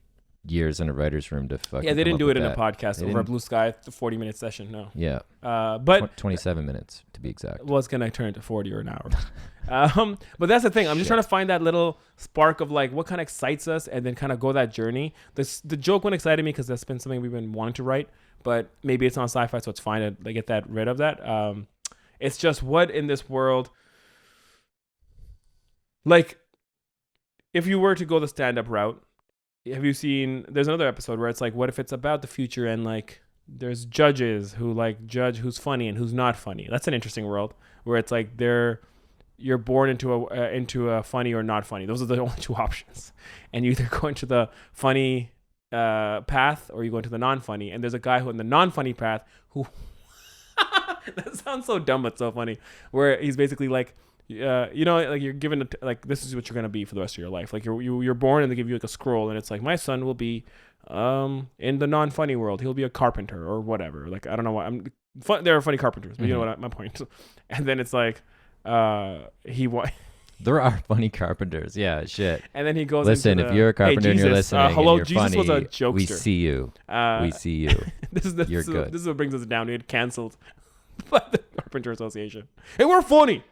years in a writer's room to fucking. Yeah, they didn't do it in that. a podcast over a blue sky, 40-minute session. No. Yeah. But 27 minutes to be exact. Well, it's gonna turn into 40 or an hour. But that's the thing. I'm just trying to find that little spark of like what kind of excites us, and then kind of go that journey. The joke one excited me because that's been something we've been wanting to write, but maybe it's on sci-fi, so it's fine to get that rid of that. It's just what in this world, like, if you were to go the stand-up route. Have you seen, there's another episode where it's like, what if it's about the future, and like there's judges who like judge who's funny and who's not funny. That's an interesting world where it's like you're born into a funny or not funny. Those are the only two options, and you either go into the funny path or you go into the non-funny. And there's a guy who in the non-funny path who that sounds so dumb but so funny, where he's basically like, like you're given like this is what you're gonna be for the rest of your life. Like you're born, and they give you like a scroll, and it's like, my son will be in the non-funny world, he'll be a carpenter or whatever. Like I don't know why there are funny carpenters, but you know what my point. And then it's like there are funny carpenters, yeah, shit. And then he goes. Listen, if you're a carpenter and you're listening, hello, and you're Jesus funny, was a jokester. we see you. We see you. You're good. This is what brings us down. We get canceled by the Carpenter Association. Hey, we're funny.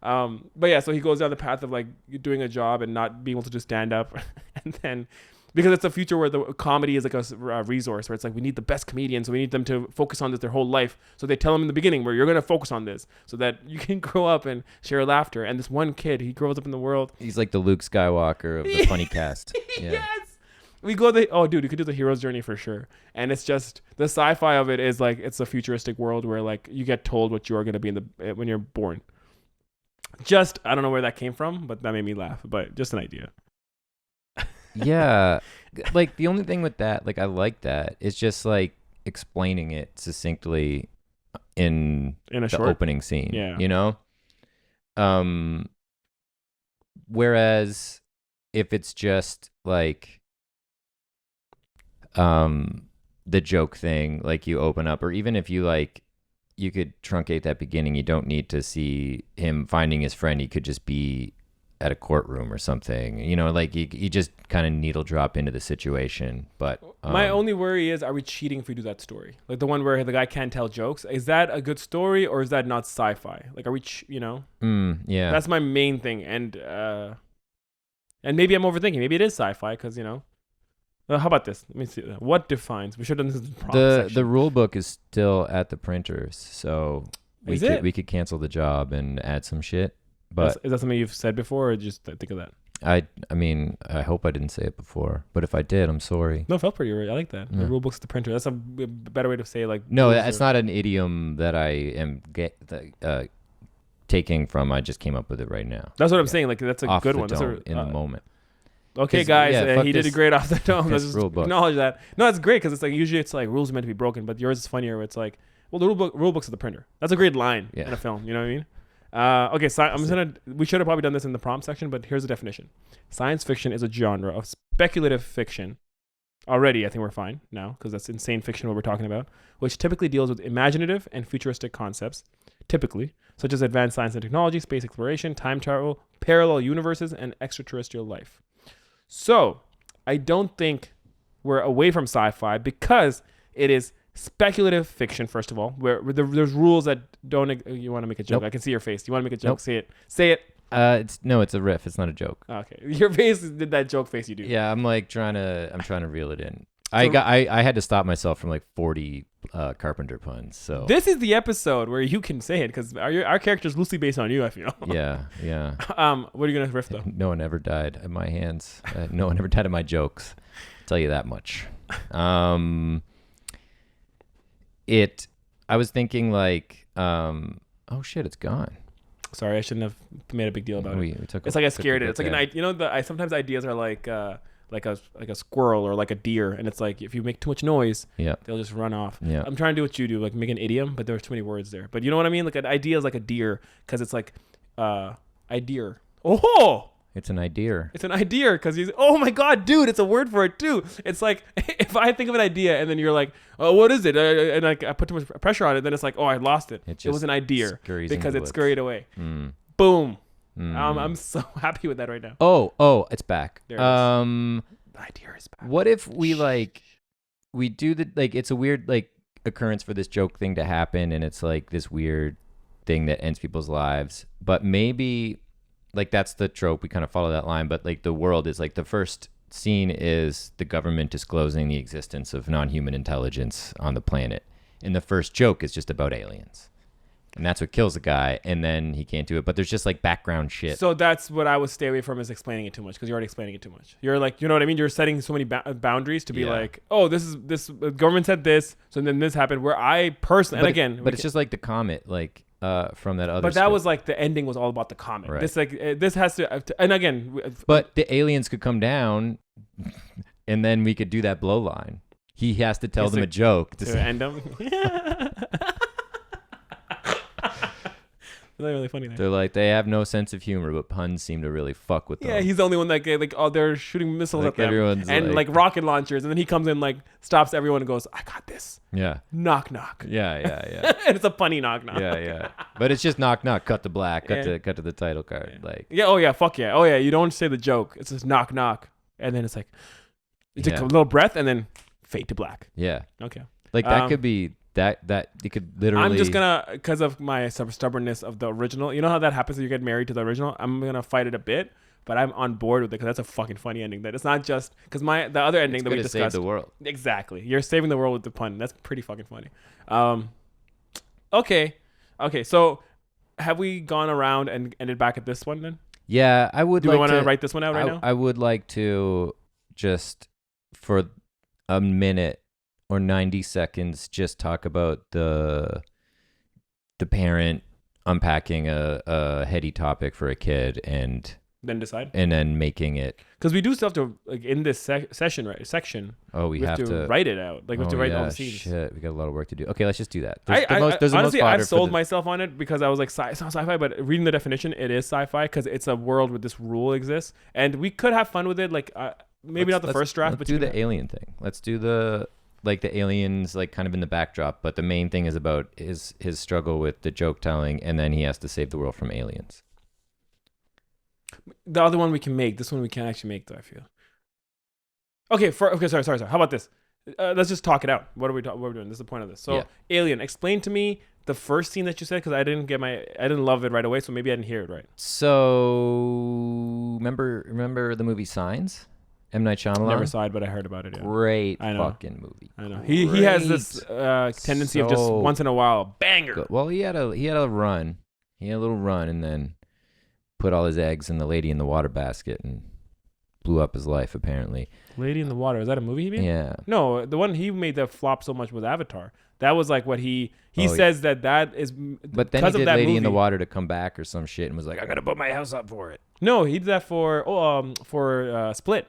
But yeah, so he goes down the path of like doing a job and not being able to just stand up, and then because it's a future where the comedy is like a resource, where it's like we need the best comedians, so we need them to focus on this their whole life. So they tell them in the beginning where you're going to focus on this so that you can grow up and share laughter. And this one kid, he grows up in the world. He's like the Luke Skywalker of the funny cast. Yeah. Yes. We go dude, you could do the hero's journey for sure. And it's just the sci-fi of it is like it's a futuristic world where like you get told what you are going to be when you're born. Just, I don't know where that came from, but that made me laugh. But just an idea. Yeah. Like, the only thing with that, like, I like that. It's just, like, explaining it succinctly in the short opening scene. Yeah. You know? Whereas, if it's just, like, the joke thing, like, you open up, or even if you, like, you could truncate that beginning. You don't need to see him finding his friend. He could just be at a courtroom or something. You know, like you just kind of needle drop into the situation. But my only worry is, are we cheating if we do that story? Like the one where the guy can't tell jokes. Is that a good story, or is that not sci-fi? Like, are we, yeah. That's my main thing. And maybe I'm overthinking. Maybe it is sci-fi because, how about this? Let me see. What defines? We should have done this in the The rule book is still at the printers, so we could cancel the job and add some shit. But is that something you've said before, or just think of that? I mean, I hope I didn't say it before, but if I did, I'm sorry. No, it felt pretty right. I like that. Yeah. The rule book's at the printer. That's a better way to say like. No, it's not an idiom that I am taking from. I just came up with it right now. That's what I'm saying. Like that's a good one. In the moment. Okay, 'Cause, guys, yeah, fuck he did a this- great off the dome. Let's this just rule book. acknowledge that. No, it's great because it's like usually it's like rules are meant to be broken, but yours is funnier. Where it's like, well, the rule book's at the printer. That's a great line in a film. You know what I mean? Okay, so we should have probably done this in the prompt section, but here's the definition: science fiction is a genre of speculative fiction. Already, I think we're fine now because that's insane fiction what we're talking about, which typically deals with imaginative and futuristic concepts, typically such as advanced science and technology, space exploration, time travel, parallel universes, and extraterrestrial life. So, I don't think we're away from sci-fi because it is speculative fiction. First of all, where there's rules that don't. You want to make a joke? Nope. I can see your face. You want to make a joke? Nope. Say it. Say it. It's a riff. It's not a joke. Okay, your face did that joke face you do. Yeah, I'm trying to reel it in. I had to stop myself from like 40 carpenter puns. So this is the episode where you can say it because our character is loosely based on you. I feel. yeah. What are you gonna riff though? No one ever died at my hands. No one ever died at my jokes. I'll tell you that much. I was thinking oh shit, it's gone. Sorry, I shouldn't have made a big deal about it. We took It's like I scared it. It's like sometimes ideas are like a squirrel or like a deer, and it's like if you make too much noise, they'll just run off. Yeah. I'm trying to do what you do, like make an idiom, but there's too many words there. But you know what I mean? Like an idea is like a deer because it's like idea. Oh, It's an idea. it's an idea because he's. Oh my god, dude! It's a word for it too. It's like if I think of an idea and then you're like, oh, what is it? And like I put too much pressure on it, then it's like, oh, I lost it. It was an idea because it scurried away. Boom. I'm so happy with that right now. Oh, it's back. There it is. The idea is back. What if we we do it's a weird occurrence for this joke thing to happen, and it's like this weird thing that ends people's lives, but maybe that's the trope. We kind of follow that line, but the world is the first scene is the government disclosing the existence of non-human intelligence on the planet, and the first joke is just about aliens. And that's what kills the guy, and then he can't do it. But there's just background shit. So that's what I would stay away from is explaining it too much because you're already explaining it too much. You're like, you know what I mean? You're setting so many boundaries to be like, oh, this government said this, so then this happened. Where I personally, it's just like the comet, from that other. But that was the ending was all about the comet. Right. This has to, and again. But the aliens could come down, and then we could do that blow line. He has to tell them a joke to end them. That's really funny. They're they have no sense of humor, but puns seem to really fuck with them. Yeah, he's the only one that they're shooting missiles at them. Everyone's and rocket launchers, and then he comes in stops everyone and goes, I got this. Yeah. Knock knock. Yeah. And it's a funny knock knock. Yeah. But it's just knock knock, cut to black, cut to the title card. Fuck yeah. Oh yeah, you don't say the joke. It's just knock knock. And then it's like you take a little breath and then fade to black. Yeah. Okay. That could be that you could literally. I'm just gonna, because of my stubbornness of the original. You know how that happens when you get married to the original. I'm gonna fight it a bit, but I'm on board with it because that's a fucking funny ending. That it's not just because the other ending that we discussed. Save the world. Exactly. You're saving the world with the pun. That's pretty fucking funny. Okay. So have we gone around and ended back at this one then? Yeah, I would. Do we want to write this one out right now? I would like to just for a minute or 90 seconds just talk about the parent unpacking a heady topic for a kid and then decide and then making it, because we do still have to in this section. we have to write it out. We have to write all the scenes. Shit, we got a lot of work to do. Okay, let's just do that. Honestly, I've sold myself on it because I was like, it's not sci-fi, but reading the definition, it is sci-fi because it's a world where this rule exists, and we could have fun with it. Maybe not the first draft, let's do the alien thing. Let's do the aliens kind of in the backdrop, but the main thing is about his struggle with the joke telling, and then he has to save the world from aliens. The other one we can make. This one we can't actually make, though, I feel. Okay, sorry. How about this? Let's just talk it out. What are we doing? This is the point of this. So, Alien, explain to me the first scene that you said, because I didn't love it right away, so maybe I didn't hear it right. So, remember the movie Signs? M. Night Shyamalan? Never saw it, but I heard about it. Yeah. Great fucking movie. I know. He has this tendency of just once in a while, banger. Good. Well, he had a run. He had a little run and then put all his eggs in the Lady in the Water basket and blew up his life apparently. Lady in the Water. Is that a movie he made? Yeah. No, the one he made that flopped so much was Avatar. That was like what he Oh, says that is But then he because did of that Lady in the movie. Water to come back or some shit and was like, I'm gonna put my house up for it. No, he did that for Split.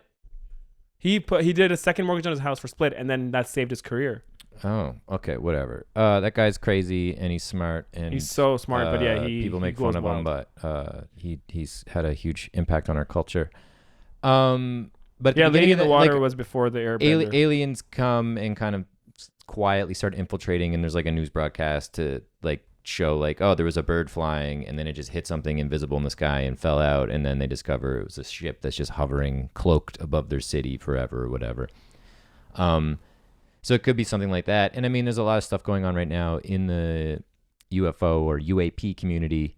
He did a second mortgage on his house for Split, and then that saved his career. Oh, okay, whatever. That guy's crazy and he's smart and He's so smart, but yeah, people make he fun goes of him, wild. but he's had a huge impact on our culture. But Yeah, Lady in the Water like, was before the Airbender. aliens come and kind of quietly start infiltrating, and there's like a news broadcast to like show like, oh, there was a bird flying, and then it just hit something invisible in the sky and fell out, and then they discover it was a ship that's just hovering, cloaked above their city forever or whatever. So it could be something like that. And I mean, there's a lot of stuff going on right now in the UFO or UAP community,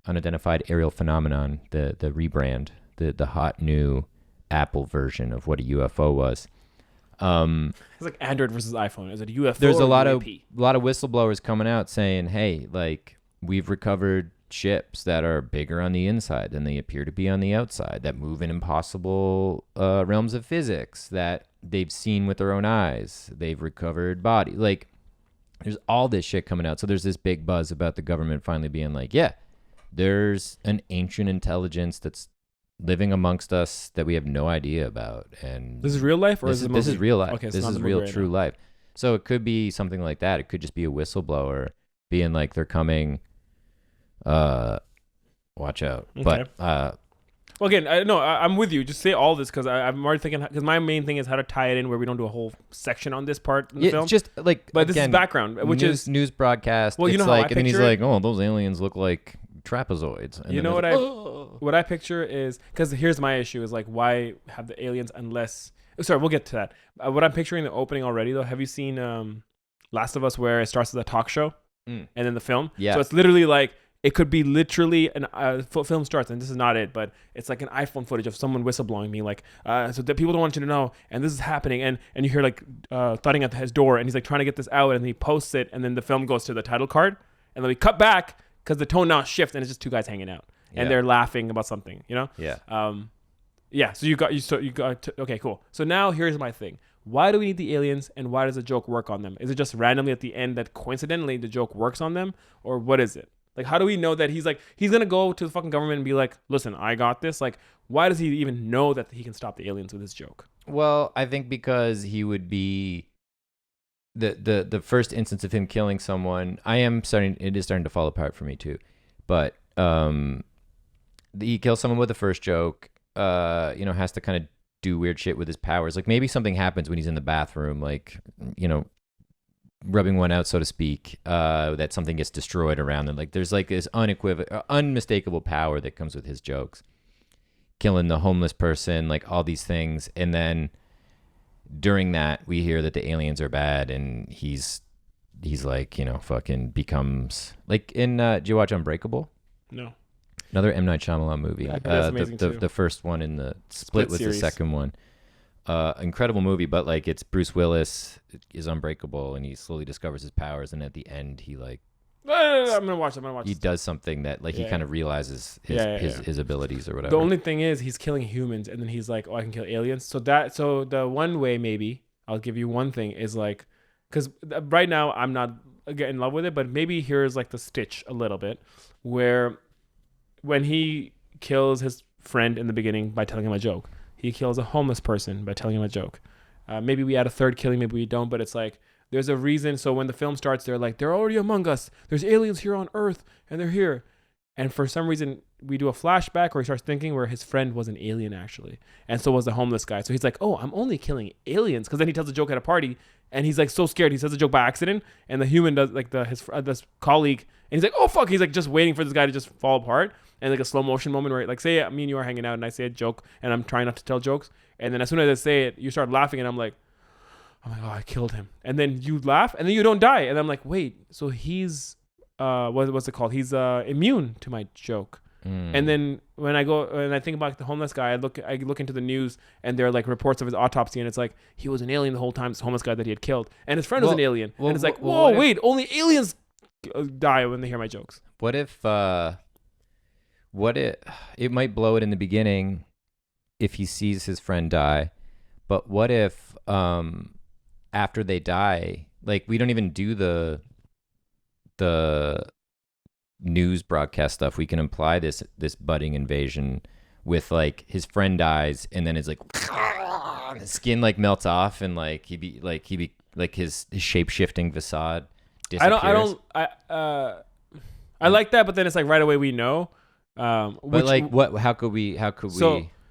unidentified aerial phenomenon, the rebrand, the hot new Apple version of what a UFO was. It's like Android versus iPhone. Is it a UFO? There's a or lot UAP? of whistleblowers coming out saying, hey, like, we've recovered ships that are bigger on the inside than they appear to be on the outside, that move in impossible realms of physics, that they've seen with their own eyes. They've recovered body. Like, there's all this shit coming out. So there's this big buzz about the government finally being like, yeah, there's an ancient intelligence that's living amongst us that we have no idea about. And This is real life, or this is it this is real life. Okay, so this not is the real, movie right true now. life. So it could be something like that. It could just be a whistleblower being like, they're coming. Watch out. Okay. But Well, again, I'm with you. Just say all this because I'm already thinking. Because my main thing is how to tie it in where we don't do a whole section on this part in the film. it's just like, But this is again, background, which is news broadcast. Well, you it's know how I like, and then he's picture it? like, oh, those aliens look like trapezoids. And you then know there's what I picture is because here's my issue is like why have the aliens unless sorry we'll get to that. What I'm picturing in the opening already though. Have you seen Last of Us where it starts as a talk show and then the film? Yeah. So it's literally like. It could be literally an film starts, and this is not it, but it's like an iPhone footage of someone whistleblowing me, like so that people don't want you to know, and this is happening, and you hear like thudding at his door, and he's like trying to get this out, and then he posts it, and then the film goes to the title card, and then we cut back because the tone now shifts, and it's just two guys hanging out, and they're laughing about something, you know? Yeah. Yeah. So you got okay, cool. So now here's my thing. Why do we need the aliens, and why does the joke work on them? Is it just randomly at the end that coincidentally the joke works on them, or what is it? Like, how do we know that he's gonna go to the fucking government and be like, listen, I got this? Like, why does he even know that he can stop the aliens with his joke? Well, I think because he would be the first instance of him killing someone. It is starting to fall apart for me too. But he kills someone with the first joke, has to kind of do weird shit with his powers. Like maybe something happens when he's in the bathroom, like, rubbing one out, so to speak, that something gets destroyed around them. Like there's like this unmistakable power that comes with his jokes. Killing the homeless person, like all these things. And then during that, we hear that the aliens are bad, and he's like, fucking becomes like in, did you watch Unbreakable? No. Another M. Night Shyamalan movie. Yeah, that's amazing too. The first one in the Split was series. the second one. Incredible movie, but like it's Bruce Willis is unbreakable, and he slowly discovers his powers, and at the end he like I'm gonna watch. he does something that like he kind of realizes his abilities or whatever. The only thing is he's killing humans, and then he's like, oh, I can kill aliens. So the one way maybe I'll give you one thing is like, because right now I'm not in love with it, but maybe here's like the stitch a little bit, where when he kills his friend in the beginning by telling him a joke. He kills a homeless person by telling him a joke. Maybe we add a third killing, maybe we don't, but it's like there's a reason. So when the film starts, they're like, they're already among us. There's aliens here on Earth, and they're here. And for some reason, we do a flashback where he starts thinking where his friend was an alien actually, and so was the homeless guy. So he's like, oh, I'm only killing aliens, because then he tells a joke at a party, and he's like so scared he says a joke by accident, and the human does like this colleague, and he's like, oh fuck, he's like just waiting for this guy to just fall apart. And like a slow motion moment where like say me and you are hanging out and I say a joke and I'm trying not to tell jokes, and then as soon as I say it you start laughing and I'm like, oh I killed him, and then you laugh and then you don't die, and I'm like, wait, so he's what's it called, he's immune to my joke. And then when I go and I think about the homeless guy, I look into the news and there are like reports of his autopsy, and it's like he was an alien the whole time, this homeless guy that he had killed, and his friend was an alien, and it's like, whoa, wait, only aliens die when they hear my jokes. What if it might blow it in the beginning if he sees his friend die, but what if after they die, like we don't even do the news broadcast stuff. We can imply this budding invasion with like his friend dies and then it's like his skin like melts off and like he be like his shape shifting facade disappears. I like that, but then it's like right away we know. But like what? How could we?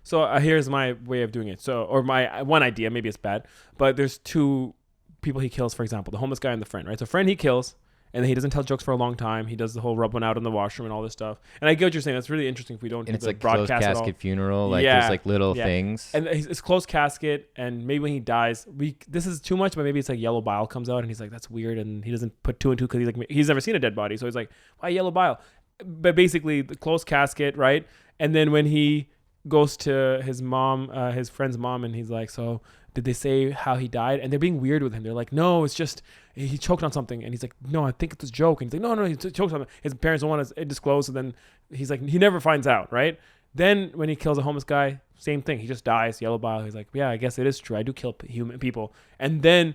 So here's my way of doing it. So, or my one idea, maybe it's bad, but there's two people he kills, for example, the homeless guy and the friend, right? So friend he kills, and then he doesn't tell jokes for a long time. He does the whole rub one out in the washroom and all this stuff. And I get what you're saying. That's really interesting if we don't And do it's the like closed broadcast casket funeral. Like there's like little things. And it's closed casket, and maybe when he dies, this is too much, but maybe it's like yellow bile comes out, and he's like, that's weird, and he doesn't put two and two because he's never seen a dead body, so he's like, why yellow bile? But basically, the closed casket, right? And then when he goes to his mom, his friend's mom, and he's like, so did they say how he died? And they're being weird with him. They're like, no, it's just he choked on something. And he's like, no, I think it's a joke. And he's like, no, he choked on something. His parents don't want to disclose. And then he's like, he never finds out, right? Then when he kills a homeless guy, same thing. He just dies, yellow bile. He's like, yeah, I guess it is true. I do kill human people. And then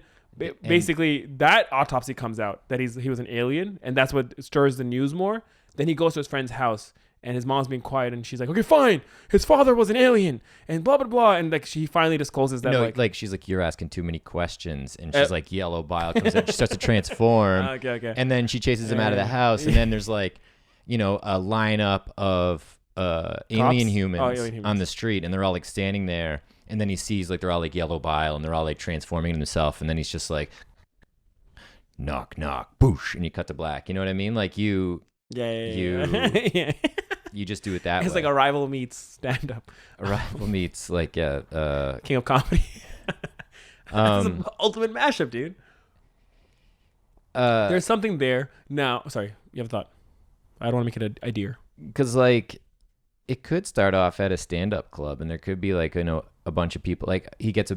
basically that autopsy comes out that he was an alien, and that's what stirs the news more. Then he goes to his friend's house, and his mom's being quiet, and she's like, okay, fine, his father was an alien, and blah blah blah, and like she finally discloses that. No, like she's like, you're asking too many questions, and she's like, yellow bile comes out, she starts to transform. Okay. And then she chases him out of the house, and then there's like, a lineup of alien humans on the street, and they're all like standing there, and then he sees like they're all like yellow bile, and they're all like transforming himself, and then he's just like, knock knock, boosh, and you cut to black. You know what I mean? Like you. Yeah. You just do it that way. It's like Arrival meets stand-up. Arrival meets like King of Comedy. That's an ultimate mashup, dude. There's something there. Now, sorry, you have a thought. I don't want to make it a deer. Because like it could start off at a stand-up club, and there could be like a bunch of people. Like he gets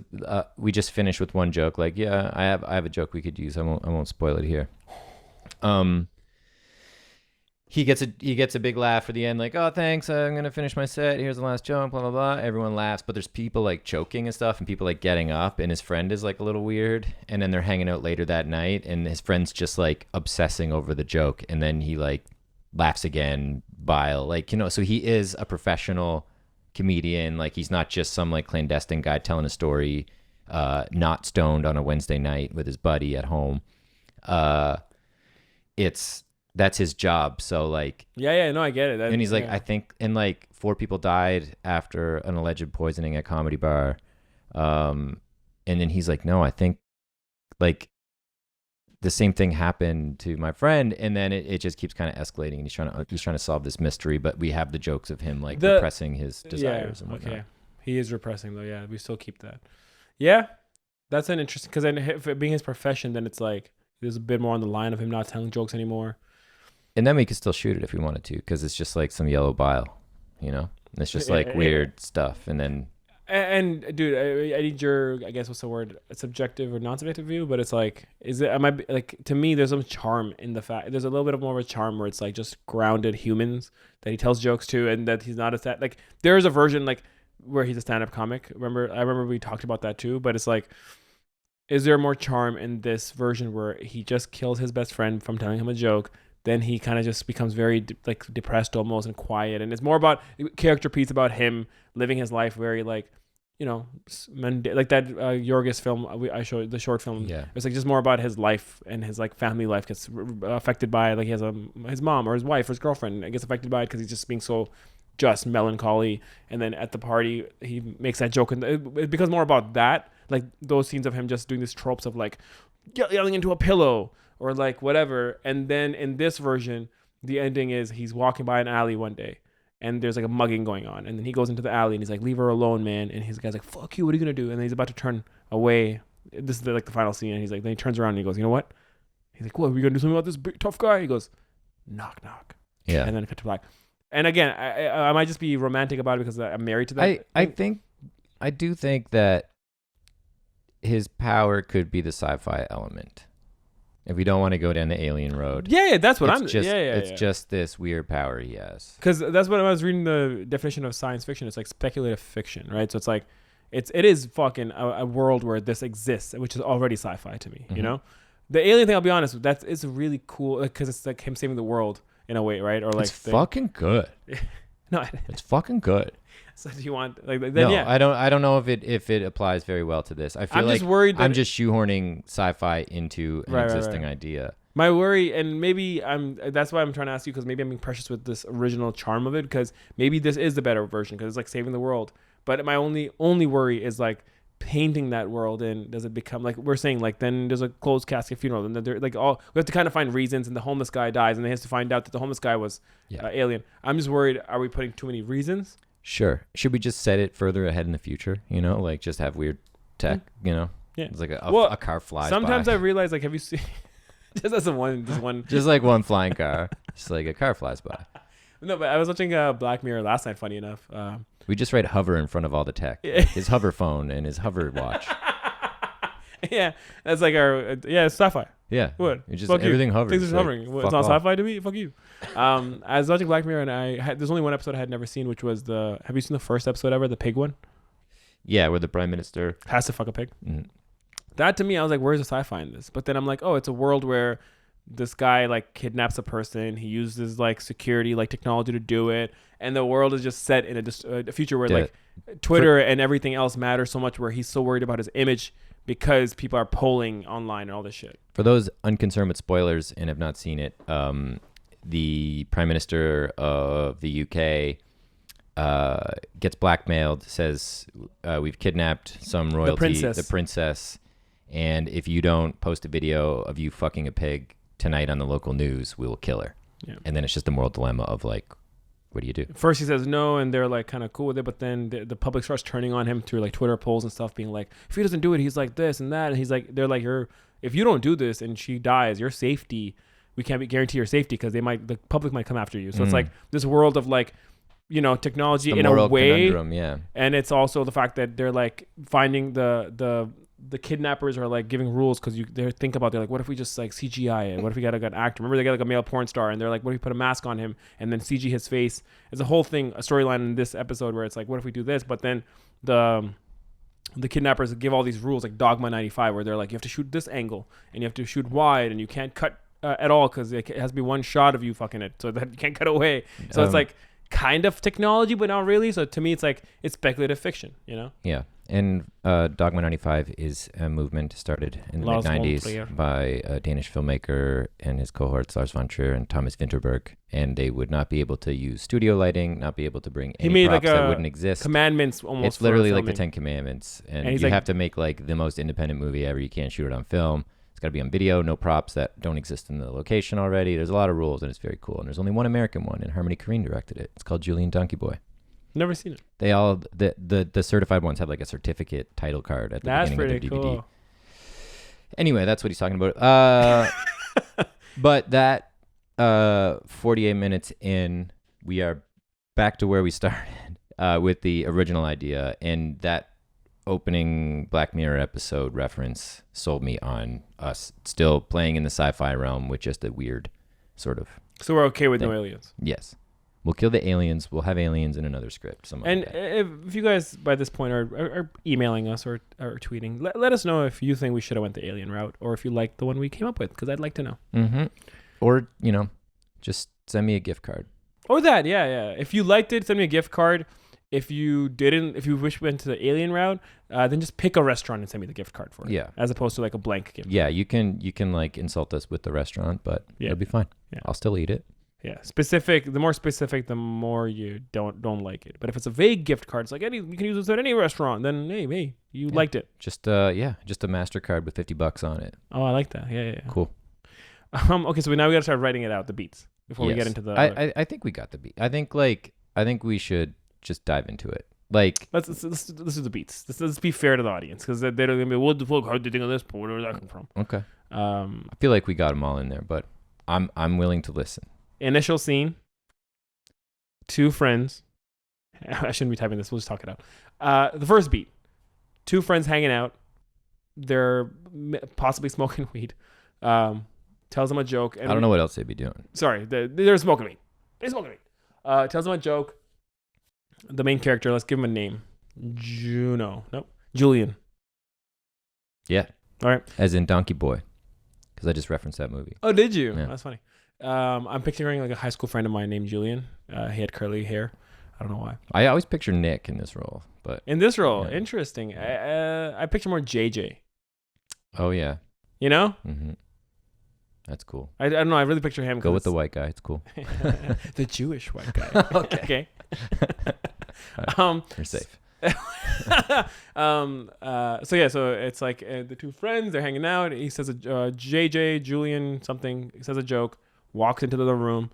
we just finished with one joke. Like I have a joke we could use. I won't spoil it here. He gets a big laugh for the end, like, oh, thanks, I'm going to finish my set. Here's the last joke, blah, blah, blah. Everyone laughs, but there's people, like, choking and stuff, and people, like, getting up, and his friend is, like, a little weird. And then they're hanging out later that night, and his friend's just, like, obsessing over the joke. And then he, like, laughs again, bile. Like, so he is a professional comedian. Like, he's not just some, like, clandestine guy telling a story, not stoned on a Wednesday night with his buddy at home. That's his job. So like, no, I get it. And he's like, I think, and like 4 people died after an alleged poisoning at Comedy Bar. And then he's like, no, I think like the same thing happened to my friend. And then it just keeps kind of escalating, and he's trying to solve this mystery, but we have the jokes of him like repressing his desires and whatnot. Okay. He is repressing though. Yeah. We still keep that. Yeah. That's an interesting, because then if it being his profession, then it's like, there's a bit more on the line of him not telling jokes anymore. And then we could still shoot it if we wanted to, because it's just like some yellow bile, It's just like weird stuff. And then, and dude, I need your, I guess what's the word, subjective or non-subjective view, but it's like, to me, there's some charm in the fact, there's a little bit of more of a charm where it's like just grounded humans that he tells jokes to, and that he's not like there is a version like where he's a stand-up comic. I remember we talked about that too, but it's like, is there more charm in this version where he just kills his best friend from telling him a joke? Then he kind of just becomes very depressed almost and quiet, and it's more about character piece about him living his life very like, like that Yorgos film I showed, the short film. Yeah, it's like just more about his life, and his like family life gets affected by it. Like he has his mom or his wife or his girlfriend gets affected by it because he's just being so just melancholy. And then at the party he makes that joke, and it becomes more about that, like those scenes of him just doing these tropes of like yelling into a pillow or like whatever. And then in this version, the ending is he's walking by an alley one day, and there's like a mugging going on, and then he goes into the alley, and he's like, leave her alone, man. And his guy's like, fuck you, what are you gonna do? And then he's about to turn away. This is the final scene, and he's like, then he turns around and he goes, you know what? He's like, what, are we gonna do something about this big tough guy? He goes, knock knock. Yeah. And then cut to black. And again, I might just be romantic about it because I'm married to that. I do think that his power could be the sci-fi element. If we don't want to go down the alien road. Yeah, that's what it's I'm. Just, yeah. It's just this weird power he has. Because that's what I was reading the definition of science fiction. It's like speculative fiction, right? So it's like, it is fucking a world where this exists, which is already sci-fi to me. You know, the alien thing. I'll be honest, it's really cool because it's like him saving the world in a way, right? Or like it's fucking good. No, it's fucking good. So do you want like then? No, Yeah, I don't know if it applies very well to this. I feel I'm like just worried that I'm just shoehorning sci-fi into an existing idea. My worry, and maybe that's why I'm trying to ask you, because maybe I'm being precious with this original charm of it, because maybe this is the better version because it's like saving the world. But my only worry is like painting that world in. Does it become like we're saying, like then there's a closed casket funeral, and then they're like all we have to kind of find reasons, and the homeless guy dies, and they have to find out that the homeless guy was alien. I'm just worried, are we putting too many reasons? Sure. Should we just set it further ahead in the future? You know, like just have weird tech. You know, it's like a car flies. Sometimes by. I realize, like, have you seen just as one, just like one flying car, just like a car flies by. No, but I was watching Black Mirror last night. Funny enough, we just write hover in front of all the tech. Like his hover phone and his hover watch. Yeah, that's like our it's sci-fi. Yeah, what? It's just Fuck everything you. hovers. Things are hovering. It's not sci-fi to me. Fuck you. I was watching Black Mirror, and there's only one episode I had never seen, which was have you seen the first episode ever, the pig one? Yeah, where the prime minister has to fuck a pig. Mm-hmm. That to me, I was like, where's the sci-fi in this? But then I'm like, oh, it's a world where this guy like kidnaps a person. He uses like security, like technology to do it, and the world is just set in a future where like Twitter and everything else matters so much, where he's so worried about his image because people are polling online and all this shit. For those unconcerned with spoilers and have not seen it, the Prime Minister of the UK gets blackmailed, says we've kidnapped some royalty, the princess, and if you don't post a video of you fucking a pig tonight on the local news, we will kill her. Yeah. And then it's just the moral dilemma of like, what do you do? First he says no, and they're like kind of cool with it, but then the public starts turning on him through like Twitter polls and stuff, being like, if he doesn't do it, he's like this and that, and he's like, they're like, if you don't do this and she dies, your safety, we can't guarantee your safety because the public might come after you. So it's like this world of like, you know, technology in a way, conundrum, yeah. And it's also the fact that they're like finding the kidnappers are like giving rules because they're like, what if we just like CGI it? What if we got an actor? Remember they got like a male porn star, and they're like, what if we put a mask on him and then CG his face? It's a whole thing, a storyline in this episode where it's like, what if we do this? But then the kidnappers give all these rules like Dogma 95, where they're like, you have to shoot this angle and you have to shoot wide and you can't cut at all because it has to be one shot of you fucking it, so that you can't cut away. So it's like kind of technology, but not really. So to me, it's like it's speculative fiction, you know? Yeah. And Dogma 95 is a movement started in the mid-90s by a Danish filmmaker and his cohorts, Lars von Trier and Thomas Vinterberg. And they would not be able to use studio lighting, not be able to bring any props that wouldn't exist. Commandments almost. It's literally like the 10 Commandments. And you have to make like the most independent movie ever. You can't shoot it on film. It's got to be on video, no props that don't exist in the location already. There's a lot of rules, and it's very cool. And there's only one American one, and Harmony Korine directed it. It's called Julian Donkey Boy. Never seen it. They all the certified ones have like a certificate title card at the beginning of their DVD. Cool. Anyway, that's what he's talking about. But that 48 minutes in, we are back to where we started with the original idea, and that opening Black Mirror episode reference sold me on us still playing in the sci-fi realm with just a weird sort of. So we're okay with no aliens. Yes. We'll kill the aliens. We'll have aliens in another script. And if you guys by this point are emailing us or tweeting, let us know if you think we should have went the alien route or if you like the one we came up with, because I'd like to know. Mm-hmm. Or, just send me a gift card. Or that, yeah. If you liked it, send me a gift card. If you didn't, if you wish we went to the alien route, then just pick a restaurant and send me the gift card for it. Yeah. As opposed to like a blank gift. Yeah, you can like insult us with the restaurant, but it'll be fine. Yeah. I'll still eat it. Yeah, specific. The more specific, the more you don't like it. But if it's a vague gift card, it's like you can use this at any restaurant. Then hey, you liked it. Just a MasterCard with $50 on it. Oh, I like that. Yeah. Cool. Okay, so now we gotta start writing it out, the beats, before we get into the. I think we got the beat. I think we should just dive into it. Like let's do the beats. Let's be fair to the audience, because they're gonna be, what the fuck? How did you think of this? Where did that come from? Okay. I feel like we got them all in there, but I'm willing to listen. Initial scene. Two friends. I shouldn't be typing this. We'll just talk it out. The first beat. Two friends hanging out. They're possibly smoking weed. tells him a joke. And I don't know what else they'd be doing. Sorry, they're smoking weed. They're smoking weed. Tells him a joke. The main character, let's give him a name. Juno. Nope. Julian. Yeah. All right. As in Donkey Boy. Because I just referenced that movie. Oh, did you? Yeah. That's funny. I'm picturing like a high school friend of mine named Julian. He had curly hair. I don't know why. I always picture Nick in this role, but In this role, Yeah. interesting. I picture more JJ. oh yeah, You know? hmm that's cool. I don't know. I really picture him. Go with the white guy. It's cool. the Jewish white guy. Okay. You're safe. So it's like the two friends, they're hanging out. He says JJ Julian something. He says a joke, walks into the other room.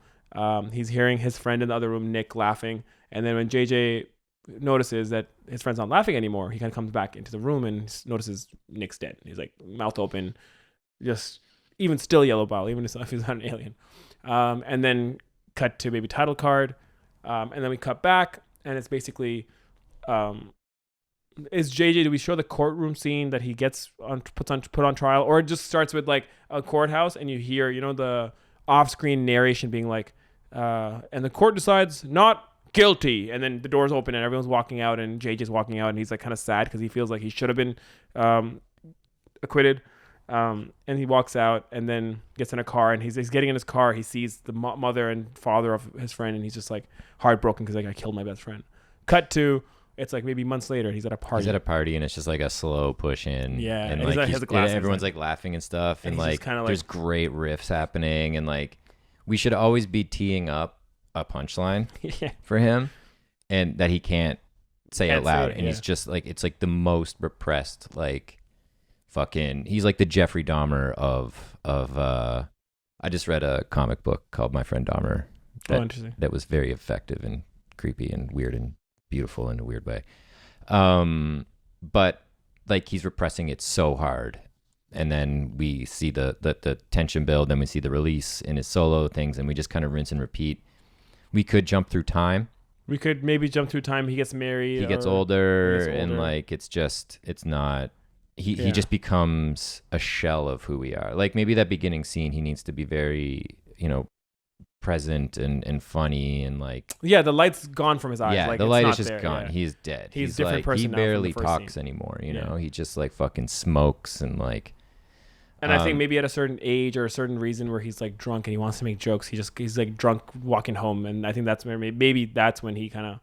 He's hearing his friend in the other room, Nick, laughing, and then when JJ notices that his friend's not laughing anymore, he kind of comes back into the room and notices Nick's dead. He's like mouth open, just even still yellow bowel, even if he's not an alien. And then cut to baby title card, and then we cut back, and it's basically. Is JJ? Do we show the courtroom scene that he gets put on trial, or it just starts with like a courthouse and you hear the off-screen narration being like, and the court decides not guilty, and then the doors open and everyone's walking out and JJ's walking out and he's like kind of sad because he feels like he should have been acquitted, and he walks out and then gets in a car and he's getting in his car. He sees the mother and father of his friend and he's just like heartbroken because like I killed my best friend. Cut to. It's like maybe months later. He's at a party. He's at a party and it's just like a slow push in. Yeah, and like like he has the glasses, everyone's like laughing and stuff, and he's like just kinda like- there's great riffs happening, and like we should always be teeing up a punchline Yeah. for him, and that he can't say Can't out loud, say it, and he's yeah. just like it's like the most repressed like fucking. He's like the Jeffrey Dahmer of. I just read a comic book called My Friend Dahmer. Interesting. That was very effective and creepy and weird and beautiful in a weird way. But like he's repressing it so hard, and then we see the tension build, then we see the release in his solo things, and we just kind of rinse and repeat. We could jump through time. We could maybe jump through time. He gets married. He gets older, and like it's not. He just becomes a shell of who we are. Like maybe that beginning scene, he needs to be very present and funny and like the light's gone from his eyes. yeah, like, the it's light not is just there, gone. yeah. He's dead. He's a different like, person he now from the barely first talks scene. anymore. You Yeah. know, he just like fucking smokes and like. And I think maybe at a certain age or a certain reason where he's like drunk and he wants to make jokes, he's like drunk walking home, and I think that's where maybe that's when he kind of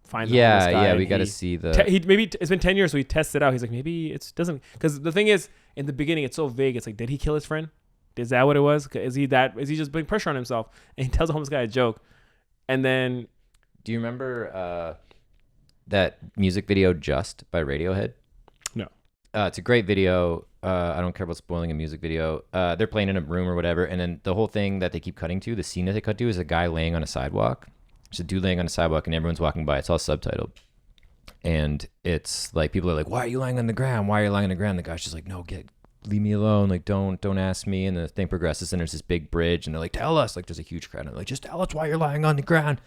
finds a homeless guy. We got to see the. It's been 10 years, so he tests it out. He's like, maybe it doesn't, because the thing is, in the beginning, it's so vague. It's like, did he kill his friend? Is that what it was? Is he just putting pressure on himself? And he tells the homeless guy a joke, and then. Do you remember that music video "Just" by Radiohead? No. It's a great video. I don't care about spoiling a music video. They're playing in a room or whatever, and then the whole thing that they keep cutting to, the scene that they cut to, is a guy laying on a sidewalk. There's a dude laying on a sidewalk, and everyone's walking by. It's all subtitled. And it's like people are like, "Why are you lying on the ground? Why are you lying on the ground?" The guy's just like, "No, leave me alone. Like, don't ask me." And the thing progresses, and there's this big bridge, and they're like, "Tell us." Like, there's a huge crowd, and they're like, "Just tell us why you're lying on the ground."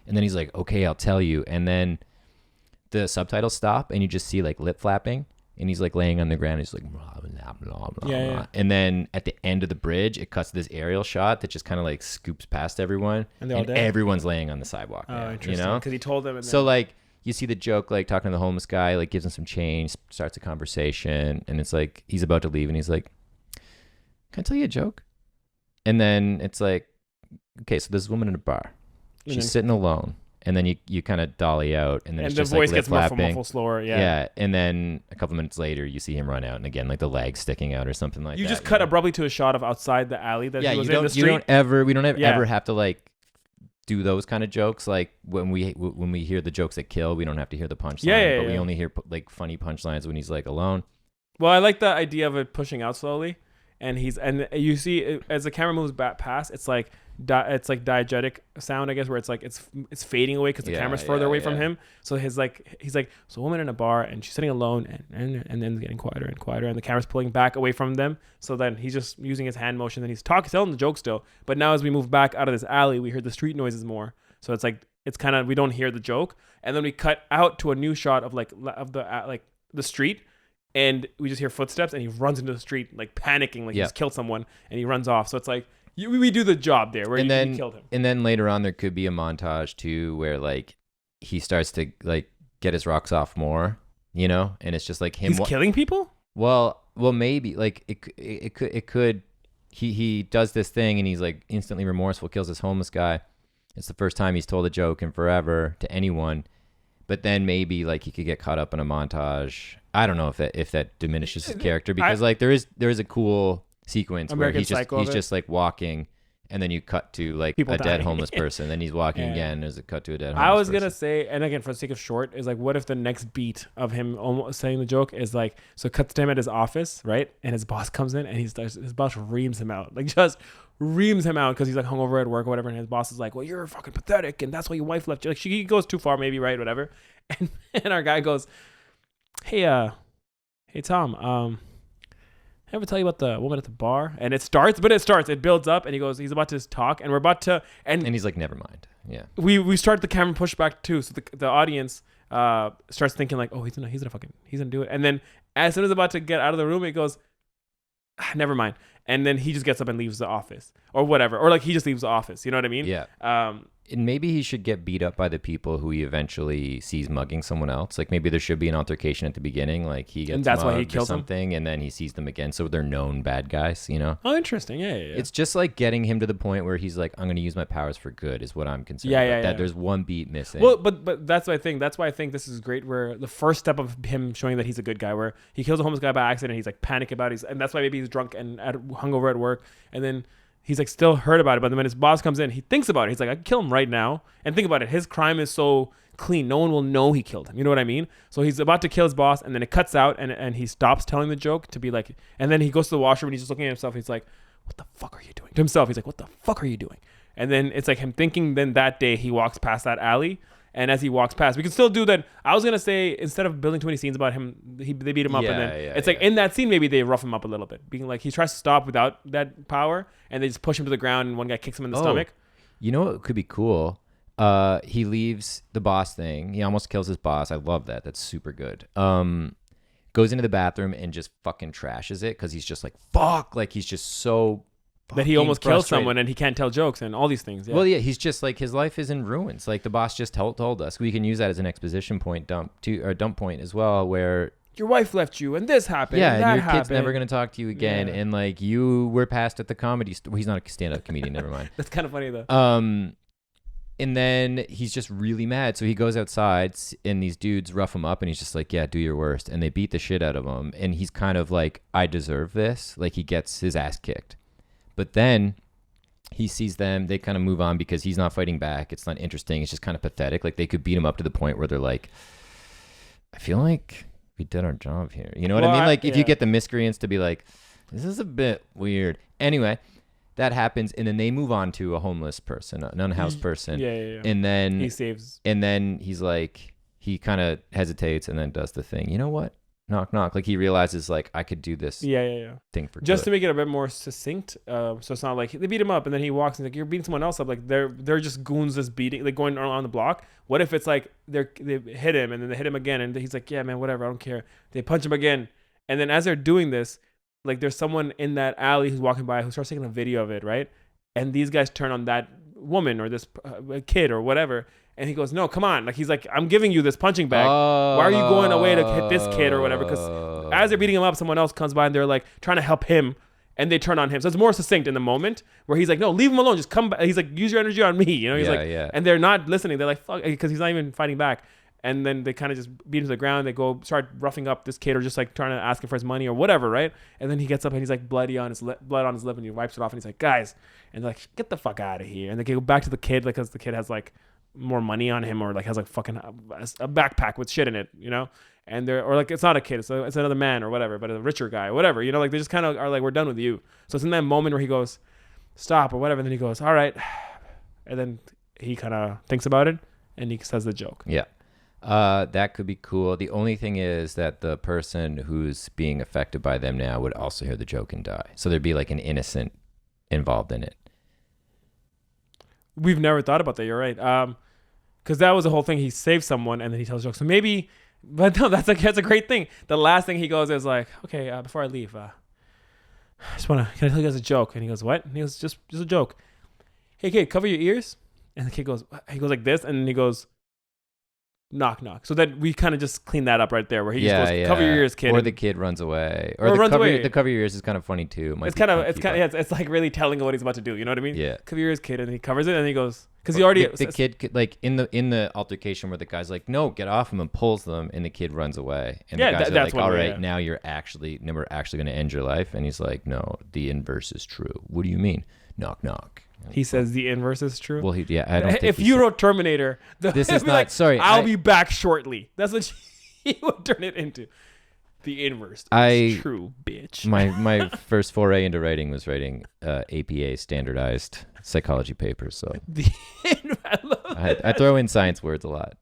And then he's like, "Okay, I'll tell you." And then the subtitles stop, and you just see like lip flapping, and he's like laying on the ground. He's like, blah, blah, blah, blah, Yeah, blah. yeah. And then at the end of the bridge, it cuts to this aerial shot that just kind of like scoops past everyone, And they're all dead? everyone's laying on the sidewalk. Oh, now, interesting. You know, Because he told them. And so like you see the joke, like talking to the homeless guy, like gives him some change, starts a conversation, and it's like he's about to leave, and he's like, "Can I tell you a joke?" And then it's like, okay, so there's a woman in a bar, she's sitting alone, and then you kind of dolly out, and then it's the just voice like gets muffled slower. Yeah. and then a couple minutes later, you see him run out, and again, like the legs sticking out or something like that. You just cut abruptly to a shot of outside the alley that he was in the street. We don't Yeah. ever have to like do those kind of jokes. Like when we hear the jokes that kill, we don't have to hear the punchline. Yeah, but we yeah. only hear like funny punchlines when he's like alone. Well, I like the idea of it pushing out slowly, and you see as the camera moves back past, it's like diegetic sound, I guess, where it's like it's fading away because the camera's further away from him. So he's like, so a woman in a bar and she's sitting alone, and then getting quieter and quieter, and the camera's pulling back away from them. So then he's just using his hand motion, and he's telling the joke still. But now as we move back out of this alley, we hear the street noises more. So it's like it's kind of, we don't hear the joke, and then we cut out to a new shot of the street. and we just hear footsteps, and he runs into the street like panicking, like he's killed someone, and he runs off. So it's like we do the job there where you killed him. And then later on, there could be a montage too where like he starts to like get his rocks off more, you know, and it's just like him. He's killing people. Well, maybe like it could. He does this thing and he's like instantly remorseful, kills this homeless guy. It's the first time he's told a joke in forever to anyone. But then maybe like he could get caught up in a montage. I don't know if that diminishes his character, because like there is a cool sequence American where he's Psycho just like walking, and then you cut to like People a dead dying. homeless person. Then he's walking again. There's a cut to a dead homeless I was person. gonna say, and again, for the sake of short, is like, what if the next beat of him almost saying the joke is like, so it cuts to him at his office, right? And his boss comes in, and his boss reams him out, like just reams him out because he's like hungover at work or whatever. And his boss is like, well, you're fucking pathetic, and that's why your wife left you. Like she goes too far, maybe, right? Whatever. And our guy goes, hey Tom, ever tell you about the woman at the bar? And it builds up, and he goes, he's about to talk, and we're about to, and he's like, never mind. Yeah. We start the camera push back too, so the audience starts thinking like, oh, he's gonna do it, and then as soon as about to get out of the room, it goes, never mind, and then he just gets up and leaves the office or whatever, or like he just leaves the office. You know what I mean? Yeah. And maybe he should get beat up by the people who he eventually sees mugging someone else. Like maybe there should be an altercation at the beginning, like he gets and that's mugged why he kills or something, and then he sees them again, so they're known bad guys, you know? Oh, interesting. Yeah. It's just like getting him to the point where he's like, I'm going to use my powers for good is what I'm concerned about. Yeah. That there's one beat missing. Well, but that's what I think. That's why I think this is great, where the first step of him showing that he's a good guy, where he kills a homeless guy by accident, he's like panic about it, and that's why maybe he's drunk and hungover at work, and then he's like still hurt about it. But then when his boss comes in, he thinks about it. He's like, I can kill him right now. And think about it. His crime is so clean. No one will know he killed him. You know what I mean? So he's about to kill his boss, and then it cuts out, and he stops telling the joke to be like, and then he goes to the washroom and he's just looking at himself. He's like, what the fuck are you doing? To himself, he's like, what the fuck are you doing? And then it's like him thinking, then that day he walks past that alley. And as he walks past, we can still do that. I was going to say, instead of building too many scenes about him, they beat him up. And then it's like in that scene, maybe they rough him up a little bit. Being like, he tries to stop without that power, and they just push him to the ground, and one guy kicks him in the stomach. You know what could be cool? He leaves the boss thing. He almost kills his boss. I love that. That's super good. Goes into the bathroom and just fucking trashes it because he's just like, fuck. Like, he's just so... that he almost kills someone and he can't tell jokes and all these things. Yeah. Well, yeah, he's just like, his life is in ruins. Like the boss just told us. We can use that as an exposition point dump point as well, where your wife left you and this happened. Yeah, and your happened. kid's never going to talk to you again. Yeah. And like you were passed at the comedy store. Well, he's not a stand-up comedian. Never mind. That's kind of funny though. And then he's just really mad. So he goes outside and these dudes rough him up and he's just like, yeah, do your worst. And they beat the shit out of him. And he's kind of like, I deserve this. Like he gets his ass kicked. But then he sees them. They kind of move on because he's not fighting back. It's not interesting. It's just kind of pathetic. Like they could beat him up to the point where they're like, I feel like we did our job here. You know what I mean? Like if you get the miscreants to be like, this is a bit weird. Anyway, that happens. And then they move on to a homeless person, an unhoused person. Yeah. And then he saves. And then he's like, he kind of hesitates and then does the thing. You know what? Knock, knock. Like he realizes like I could do this thing for just good. To make it a bit more succinct. So it's not like they beat him up and then he walks and like, you're beating someone else up. Like they're just goons just beating, like going on the block. What if it's like they hit him and then they hit him again and he's like, yeah, man, whatever, I don't care. They punch him again. And then as they're doing this, like there's someone in that alley who's walking by who starts taking a video of it, right? And these guys turn on that woman or this kid or whatever. And he goes, no, come on. Like, he's like, I'm giving you this punching bag. Why are you going away to hit this kid or whatever? Because as they're beating him up, someone else comes by and they're like trying to help him. And they turn on him. So it's more succinct in the moment where he's like, no, leave him alone. Just come back. He's like, use your energy on me. You know, he's and they're not listening. They're like, fuck, because he's not even fighting back. And then they kind of just beat him to the ground. They go start roughing up this kid or just like trying to ask him for his money or whatever, right? And then he gets up and he's like bloody on his blood on his lip and he wipes it off and he's like, guys. And they're like, get the fuck out of here. And they go back to the kid because the kid has like more money on him or like has like fucking a backpack with shit in it, you know? And they're, or like, it's not a kid, it's another man or whatever, but a richer guy or whatever, you know? Like they just kind of are like, we're done with you. So it's in that moment where he goes, stop or whatever. And then he goes, all right. And then he kind of thinks about it and he says the joke. Yeah. That could be cool. The only thing is that the person who's being affected by them now would also hear the joke and die. So there'd be like an innocent involved in it. We've never thought about that. You're right. Because that was the whole thing. He saved someone and then he tells jokes. So maybe But no, that's a great thing. The last thing he goes is like, okay, before I leave, I just wanna, can I tell you guys a joke? And he goes, what? And he goes, just a joke. Hey kid, cover your ears. And the kid goes, he goes like this, and then he goes, knock knock. So that we kind of just clean that up right there, where he just goes, cover your ears, kid. Or the kid runs away, or the runs away. The cover your ears is kind of funny too. It's like really telling what he's about to do. You know what I mean? Yeah. Cover your ears, kid, and he covers it, and he goes, because he already the kid like in the altercation where the guy's like, no, get off him, and pulls them, and the kid runs away, and the guys are like, all right, now we're actually going to end your life, and he's like, no, the inverse is true. What do you mean? Knock knock. He says the inverse is true. Well, I don't think if you wrote Terminator, this is not like, sorry. I'll be back shortly. That's what he would turn it into. The inverse is true, bitch. My first foray into writing was writing APA standardized psychology papers. So I throw in science words a lot.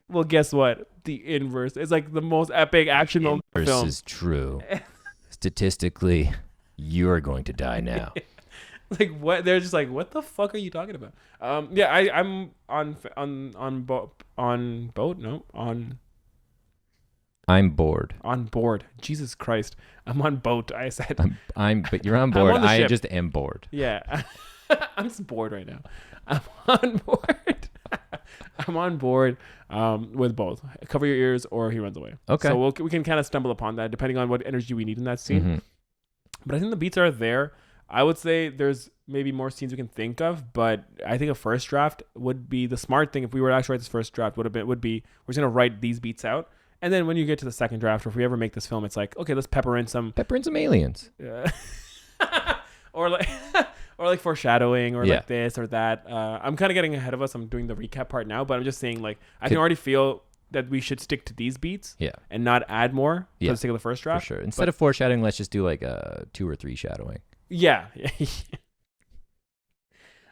Well, guess what? The inverse. It's like the most epic action moment in the film. This is true. Statistically, you're going to die now. Like what? They're just like, what the fuck are you talking about? I'm bored. On board. Jesus Christ. I'm on boat. I said. But you're on board. I ship. Just am bored. Yeah. I'm just bored right now. I'm on board. I'm on board with both. Cover your ears or he runs away. Okay. So we can kind of stumble upon that depending on what energy we need in that scene. Mm-hmm. But I think the beats are there. I would say there's maybe more scenes we can think of, but I think a first draft would be the smart thing. If we were to actually write this first draft, would be we're just gonna write these beats out, and then when you get to the second draft, or if we ever make this film, it's like, okay, let's pepper in some aliens, or like foreshadowing, or like this or that. I'm kind of getting ahead of us. I'm doing the recap part now, but I'm just saying, like, I can already feel that we should stick to these beats, and not add more for the sake of the first draft. For sure. Instead of foreshadowing, let's just do like a 2 or 3 shadowing. Yeah.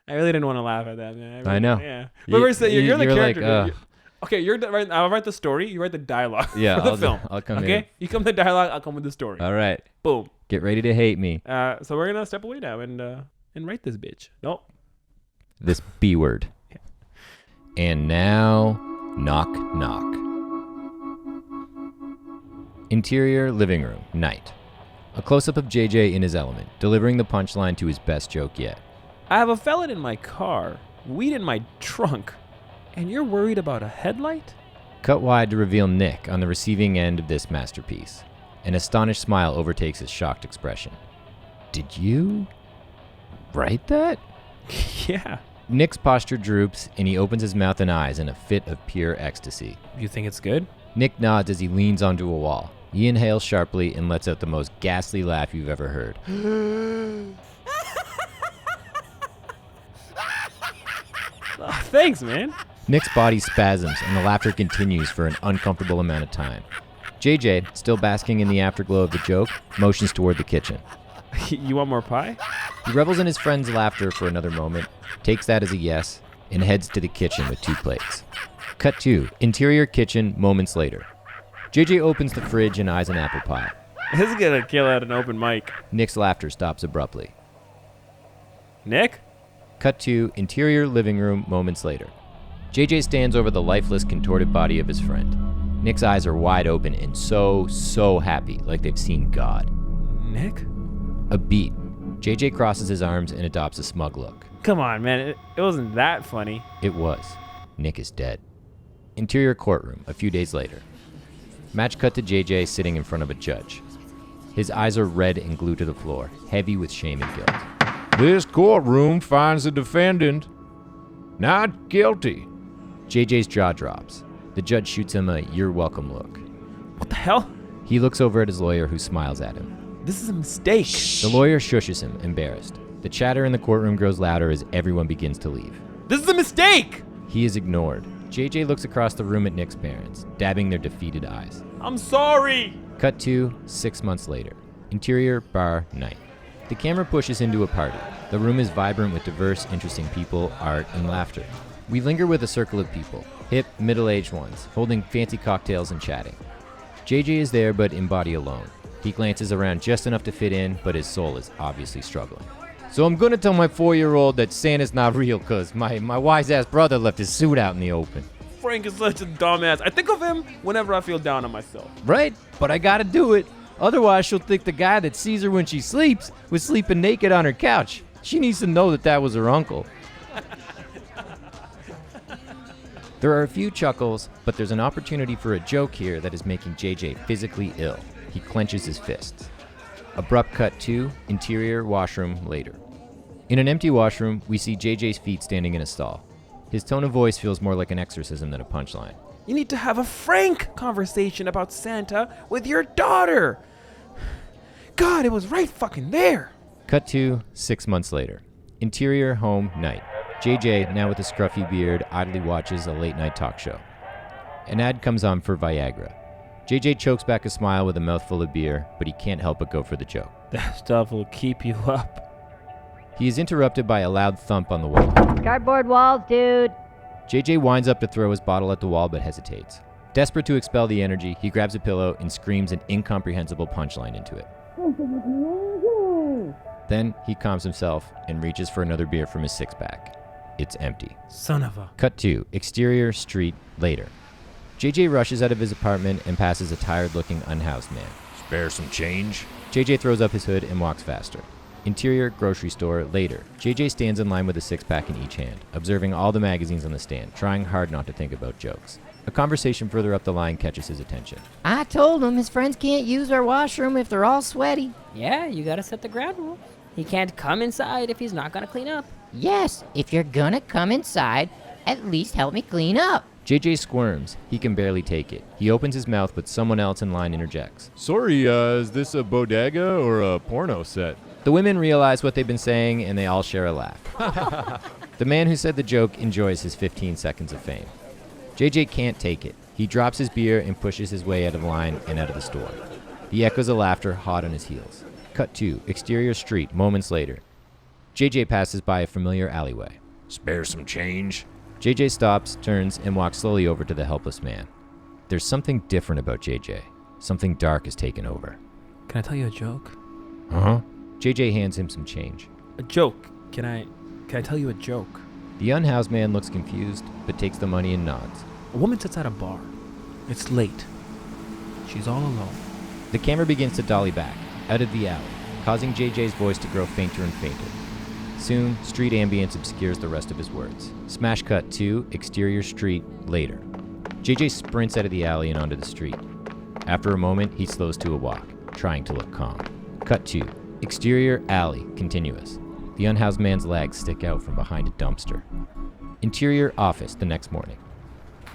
I really didn't want to laugh at that, man. I know. Yeah. But you're the character. Like, okay, I'll write the story. You write the dialogue for the film. I'll come in. Okay? You come with the dialogue, I'll come with the story. All right. Boom. Get ready to hate me. So we're going to step away now and write this bitch. Nope. This B word. Yeah. And now, knock, knock. Interior living room, night. A close-up of JJ in his element, delivering the punchline to his best joke yet. I have a felon in my car, weed in my trunk, and you're worried about a headlight? Cut wide to reveal Nick on the receiving end of this masterpiece. An astonished smile overtakes his shocked expression. Did you write that? Yeah. Nick's posture droops, and he opens his mouth and eyes in a fit of pure ecstasy. You think it's good? Nick nods as he leans onto a wall. He inhales sharply and lets out the most ghastly laugh you've ever heard. Oh, thanks, man. Nick's body spasms and the laughter continues for an uncomfortable amount of time. JJ, still basking in the afterglow of the joke, motions toward the kitchen. You want more pie? He revels in his friend's laughter for another moment, takes that as a yes, and heads to the kitchen with 2 plates. Cut 2, interior kitchen moments later. JJ opens the fridge and eyes an apple pie. This is gonna kill at an open mic. Nick's laughter stops abruptly. Nick? Cut 2, interior living room moments later. JJ stands over the lifeless, contorted body of his friend. Nick's eyes are wide open and so happy, like they've seen God. Nick? A beat. JJ crosses his arms and adopts a smug look. Come on, man. It wasn't that funny. It was. Nick is dead. Interior courtroom, a few days later. Match cut to JJ sitting in front of a judge. His eyes are red and glued to the floor, heavy with shame and guilt. This courtroom finds the defendant not guilty. JJ's jaw drops. The judge shoots him a "you're welcome" look. What the hell? He looks over at his lawyer, who smiles at him. This is a mistake. The lawyer shushes him, embarrassed. The chatter in the courtroom grows louder as everyone begins to leave. This is a mistake! He is ignored. JJ looks across the room at Nick's parents, dabbing their defeated eyes. I'm sorry! Cut to 6 months later. Interior bar night. The camera pushes into a party. The room is vibrant with diverse, interesting people, art, and laughter. We linger with a circle of people, hip, middle-aged ones, holding fancy cocktails and chatting. JJ is there, but in body alone. He glances around just enough to fit in, but his soul is obviously struggling. So I'm gonna tell my 4-year-old that Santa's not real, cause my wise-ass brother left his suit out in the open. Frank is such a dumbass. I think of him whenever I feel down on myself. Right? But I gotta do it. Otherwise, she'll think the guy that sees her when she sleeps was sleeping naked on her couch. She needs to know that that was her uncle. There are a few chuckles, but there's an opportunity for a joke here that is making JJ physically ill. He clenches his fists. Abrupt cut to interior washroom later. In an empty washroom, we see JJ's feet standing in a stall. His tone of voice feels more like an exorcism than a punchline. You need to have a frank conversation about Santa with your daughter. God, it was right fucking there. Cut to 6 months later. Interior home night. JJ, now with a scruffy beard, idly watches a late night talk show. An ad comes on for Viagra. JJ chokes back a smile with a mouthful of beer, but he can't help but go for the joke. That stuff will keep you up. He is interrupted by a loud thump on the wall. Cardboard walls, dude. JJ winds up to throw his bottle at the wall but hesitates. Desperate to expel the energy, he grabs a pillow and screams an incomprehensible punchline into it. Then he calms himself and reaches for another beer from his six-pack. It's empty. Son of a... Cut to exterior street later. JJ rushes out of his apartment and passes a tired-looking unhoused man. Spare some change? JJ throws up his hood and walks faster. Interior grocery store later. JJ stands in line with a six-pack in each hand, observing all the magazines on the stand, trying hard not to think about jokes. A conversation further up the line catches his attention. I told him his friends can't use our washroom if they're all sweaty. Yeah, you gotta set the ground rules. He can't come inside if he's not gonna clean up. Yes, if you're gonna come inside, at least help me clean up. JJ squirms. He can barely take it. He opens his mouth, but someone else in line interjects. Sorry, is this a bodega or a porno set? The women realize what they've been saying, and they all share a laugh. The man who said the joke enjoys his 15 seconds of fame. JJ can't take it. He drops his beer and pushes his way out of line and out of the store. He echoes of laughter hot on his heels. Cut to exterior street moments later. JJ passes by a familiar alleyway. Spare some change? JJ stops, turns, and walks slowly over to the helpless man. There's something different about JJ. Something dark has taken over. Can I tell you a joke? Uh-huh. JJ hands him some change. A joke. Can I tell you a joke? The unhoused man looks confused, but takes the money and nods. A woman sits at a bar. It's late. She's all alone. The camera begins to dolly back, out of the alley, causing JJ's voice to grow fainter and fainter. Soon, street ambience obscures the rest of his words. Smash cut to exterior street later. JJ sprints out of the alley and onto the street. After a moment, he slows to a walk, trying to look calm. Cut to exterior alley, continuous. The unhoused man's legs stick out from behind a dumpster. Interior office the next morning.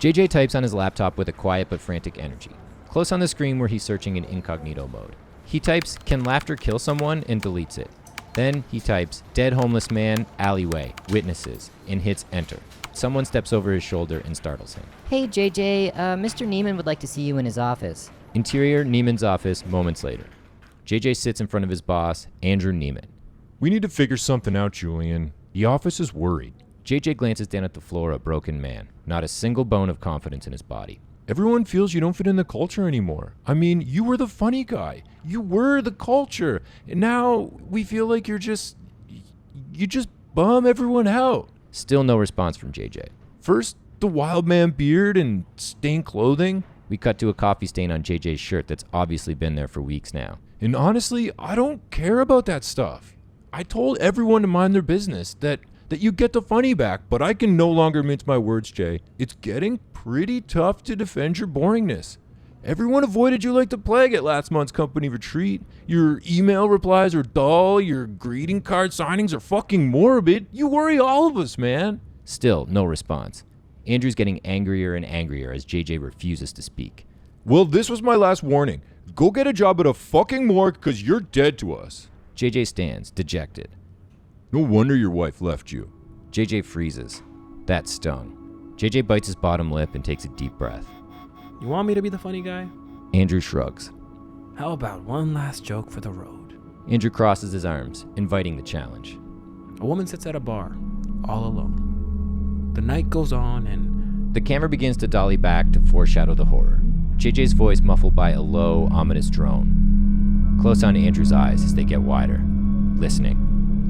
JJ types on his laptop with a quiet but frantic energy. Close on the screen where he's searching in incognito mode. He types, "Can laughter kill someone?" and deletes it. Then he types, "Dead homeless man, alleyway, witnesses," and hits enter. Someone steps over his shoulder and startles him. Hey, JJ, Mr. Neiman would like to see you in his office. Interior Neiman's office moments later. JJ sits in front of his boss, Andrew Neiman. We need to figure something out, Julian. The office is worried. JJ glances down at the floor, a broken man, not a single bone of confidence in his body. Everyone feels you don't fit in the culture anymore. I mean, you were the funny guy. You were the culture. And now we feel like you just bum everyone out. Still no response from JJ. First, the wild man beard and stained clothing. We cut to a coffee stain on JJ's shirt that's obviously been there for weeks now. And honestly, I don't care about that stuff. I told everyone to mind their business, that you get the funny back, but I can no longer mince my words, Jay. It's getting pretty tough to defend your boringness. Everyone avoided you like the plague at last month's company retreat. Your email replies are dull. Your greeting card signings are fucking morbid. You worry all of us, man. Still no response. Andrew's getting angrier and angrier as JJ refuses to speak. Well, this was my last warning. Go get a job at a fucking morgue because you're dead to us. JJ stands, dejected. No wonder your wife left you. JJ freezes. That stung. JJ bites his bottom lip and takes a deep breath. You want me to be the funny guy? Andrew shrugs. How about one last joke for the road? Andrew crosses his arms, inviting the challenge. A woman sits at a bar, all alone. The night goes on and... The camera begins to dolly back to foreshadow the horror. JJ's voice muffled by a low, ominous drone. Close on Andrew's eyes as they get wider. Listening.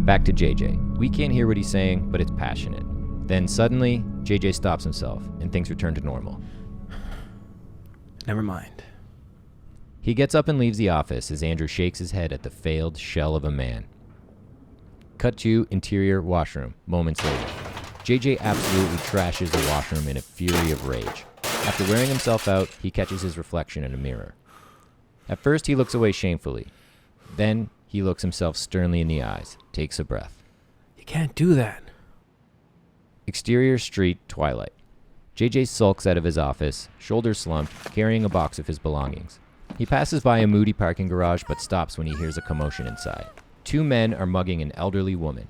Back to JJ. We can't hear what he's saying, but it's passionate. Then suddenly, JJ stops himself, and things return to normal. Never mind. He gets up and leaves the office as Andrew shakes his head at the failed shell of a man. Cut to interior washroom, moments later. JJ absolutely trashes the washroom in a fury of rage. After wearing himself out, he catches his reflection in a mirror. At first, he looks away shamefully. Then, he looks himself sternly in the eyes, takes a breath. You can't do that. Exterior street, twilight. JJ sulks out of his office, shoulders slumped, carrying a box of his belongings. He passes by a moody parking garage but stops when he hears a commotion inside. 2 men are mugging an elderly woman.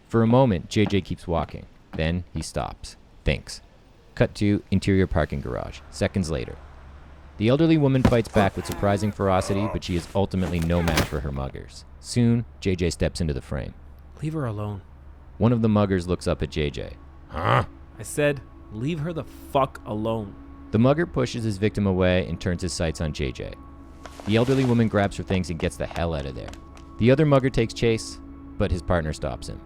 For a moment, JJ keeps walking. Then he stops, thinks. Cut to interior parking garage, seconds later. The elderly woman fights back with surprising ferocity, but she is ultimately no match for her muggers. Soon, JJ steps into the frame. Leave her alone. One of the muggers looks up at JJ. Huh? I said, leave her the fuck alone. The mugger pushes his victim away and turns his sights on JJ. The elderly woman grabs her things and gets the hell out of there. The other mugger takes chase, but his partner stops him.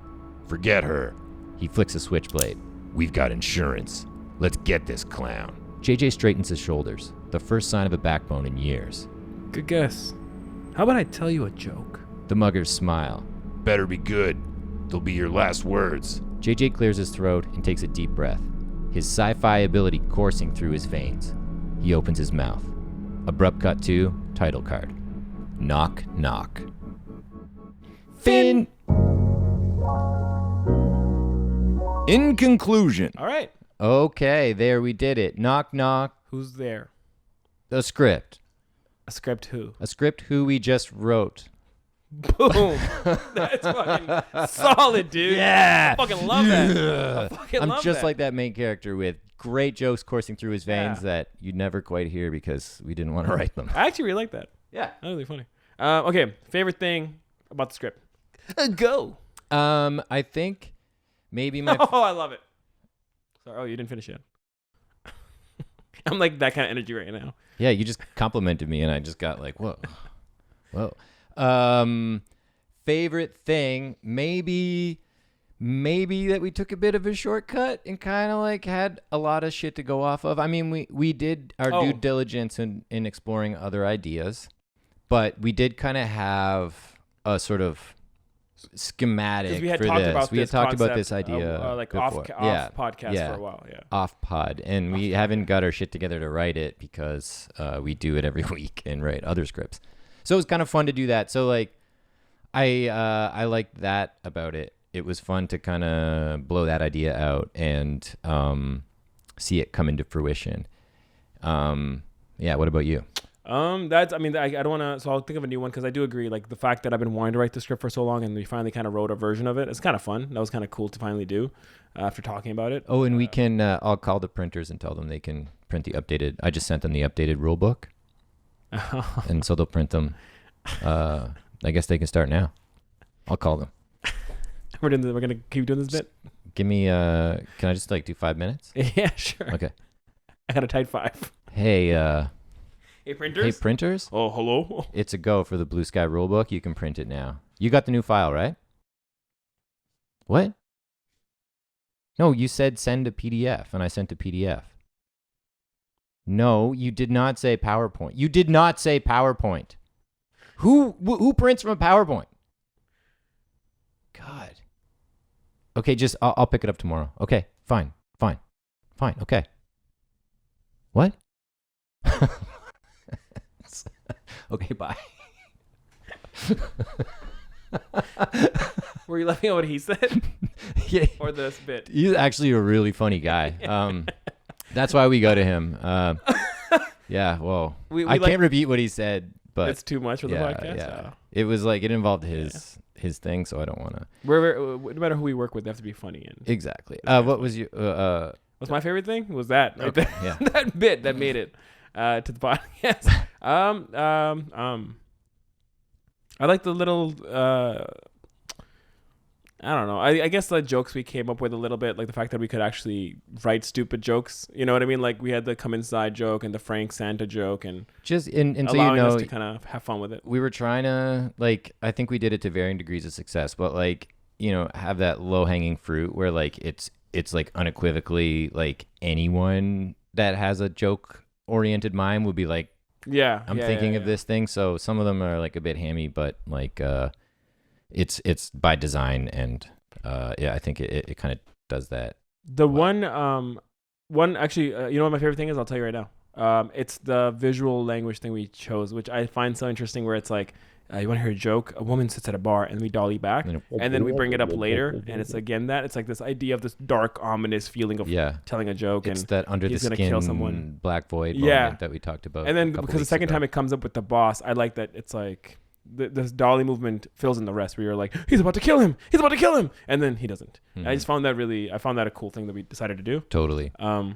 Forget her. He flicks a switchblade. We've got insurance. Let's get this clown. JJ straightens his shoulders, the first sign of a backbone in years. Good guess. How about I tell you a joke? The muggers smile. Better be good. They'll be your last words. JJ clears his throat and takes a deep breath, his sci-fi ability coursing through his veins. He opens his mouth. Abrupt cut to title card. Knock, knock. Finn! In conclusion, All right. Okay, there we did it. Knock, knock. Who's there? A script. A script who? A script who we just wrote. Boom. That's fucking solid, dude. Yeah. I fucking love that. I fucking I'm love just that. like that main character with great jokes coursing through his veins Yeah. that you'd never quite hear because we didn't want to write them. I actually really like that. Yeah. That's really funny. Okay, favorite thing about the script? Go. I think maybe my Oh, I love it. Sorry. Oh, you didn't finish yet. I'm like that kind of energy right now. Yeah, you just complimented me and I just got like, whoa. Whoa. Favorite thing, maybe that we took a bit of a shortcut and kind of like had a lot of shit to go off of. I mean, we did our due diligence in exploring other ideas, but we did kind of have a sort of schematic We had for talked this. about We had this talked about concept, this idea like before. off podcast Yeah. for a while. Yeah. Off pod, and we haven't got our shit together to write it because we do it every week and write other scripts. So it was kind of fun to do that. So like, I liked that about it. It was fun to kind of blow that idea out and see it come into fruition. Yeah. What about you? That's, I mean, I don't want to, so I'll think of a new one because I do agree, like the fact that I've been wanting to write the script for so long and we finally kind of wrote a version of it. It's kind of fun. That was kind of cool to finally do after talking about it. Oh, and we can, I'll call the printers and tell them they can print the updated, I just sent them the updated rule book. And so they'll print them. I guess they can start now. I'll call them. We're going to keep doing this bit. Give me, can I just like do 5 minutes? Yeah, sure. Okay. I got a tight 5. Hey, Hey, printers. hey, printers. Oh, hello. It's a go for the Blue Sky rulebook. You can print it now. You got the new file, right? What? No, you said send a PDF, and I sent a PDF. No, you did not say PowerPoint. You did not say PowerPoint. Who prints from a PowerPoint? God. Okay, just I'll pick it up tomorrow. Okay, fine. Okay. What? Okay, bye. Were you laughing at what he said? Yeah. Or this bit? He's actually a really funny guy. That's why we go to him. Yeah, well, We I like- can't repeat what he said, but It's too much for the podcast. yeah. Oh. It was like it involved his thing, so I don't want to. No matter who we work with, they have to be funny. And Exactly. Yeah. What was you? what's my favorite thing? Was that right Okay, there. yeah. That bit that made it to the podcast. I like the little I don't know. I guess the jokes we came up with a little bit, like the fact that we could actually write stupid jokes. You know what I mean? Like we had the come inside joke and the Frank Santa joke, and Just and so you allowing know, us to kind of have fun with it. we were trying to like. I think we did it to varying degrees of success, but like have that low hanging fruit where like it's it's like unequivocally like anyone that has a joke oriented mind would be like, Yeah. I'm thinking of this thing. So some of them are like a bit hammy, but like it's by design, and I think it kind of does that. The one actually, you know what my favorite thing is? I'll tell you right now. It's the visual language thing we chose, which I find so interesting. Where it's like, you want to hear a joke? A woman sits at a bar, and we dolly back, and then we bring it up later, and it's again that it's like this idea of this dark, ominous feeling of telling a joke, It's and that under the he's gonna skin kill someone. black void moment that we talked about. And then a couple because the weeks second ago. time it comes up with the boss, I like that it's like this dolly movement fills in the rest, where you're like, he's about to kill him, and then he doesn't. I just found that I found that a cool thing that we decided to do. Totally. That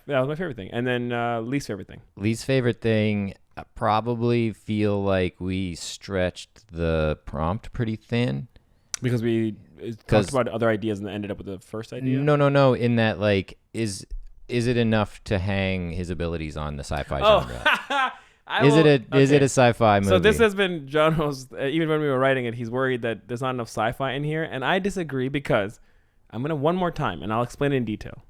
was my favorite thing. And then least favorite thing. Least favorite thing, I probably feel like we stretched the prompt pretty thin. Because we talked about other ideas and then ended up with the first idea? No. In that, like, is it enough to hang his abilities on the sci-fi genre? Is it a sci-fi movie? So this has been Jono's, even when we were writing it, he's worried that there's not enough sci-fi in here. And I disagree because I'm going to one more time, and I'll explain it in detail.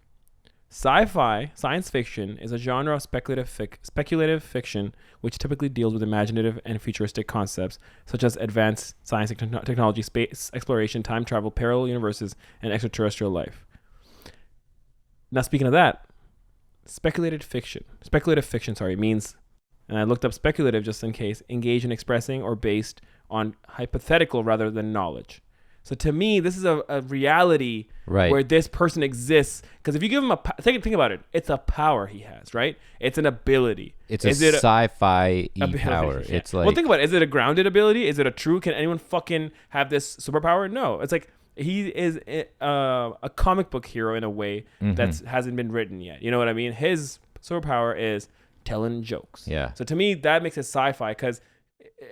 Sci-fi, science fiction, is a genre of speculative fiction which typically deals with imaginative and futuristic concepts such as advanced science and technology, space exploration, time travel, parallel universes, and extraterrestrial life. Now, speaking of that, speculative fiction means, and I looked up speculative just in case, engaged in expressing or based on hypothetical rather than knowledge. So to me, this is a reality where this person exists. Because if you give him think about it, it's a power he has, right? It's an ability. It's a sci-fi power. Yeah. It's like, well, think about it. Is it a grounded ability? Is it a true? Can anyone fucking have this superpower? No. It's like he is a comic book hero in a way that hasn't been written yet. You know what I mean? His superpower is telling jokes. Yeah. So to me, that makes it sci-fi because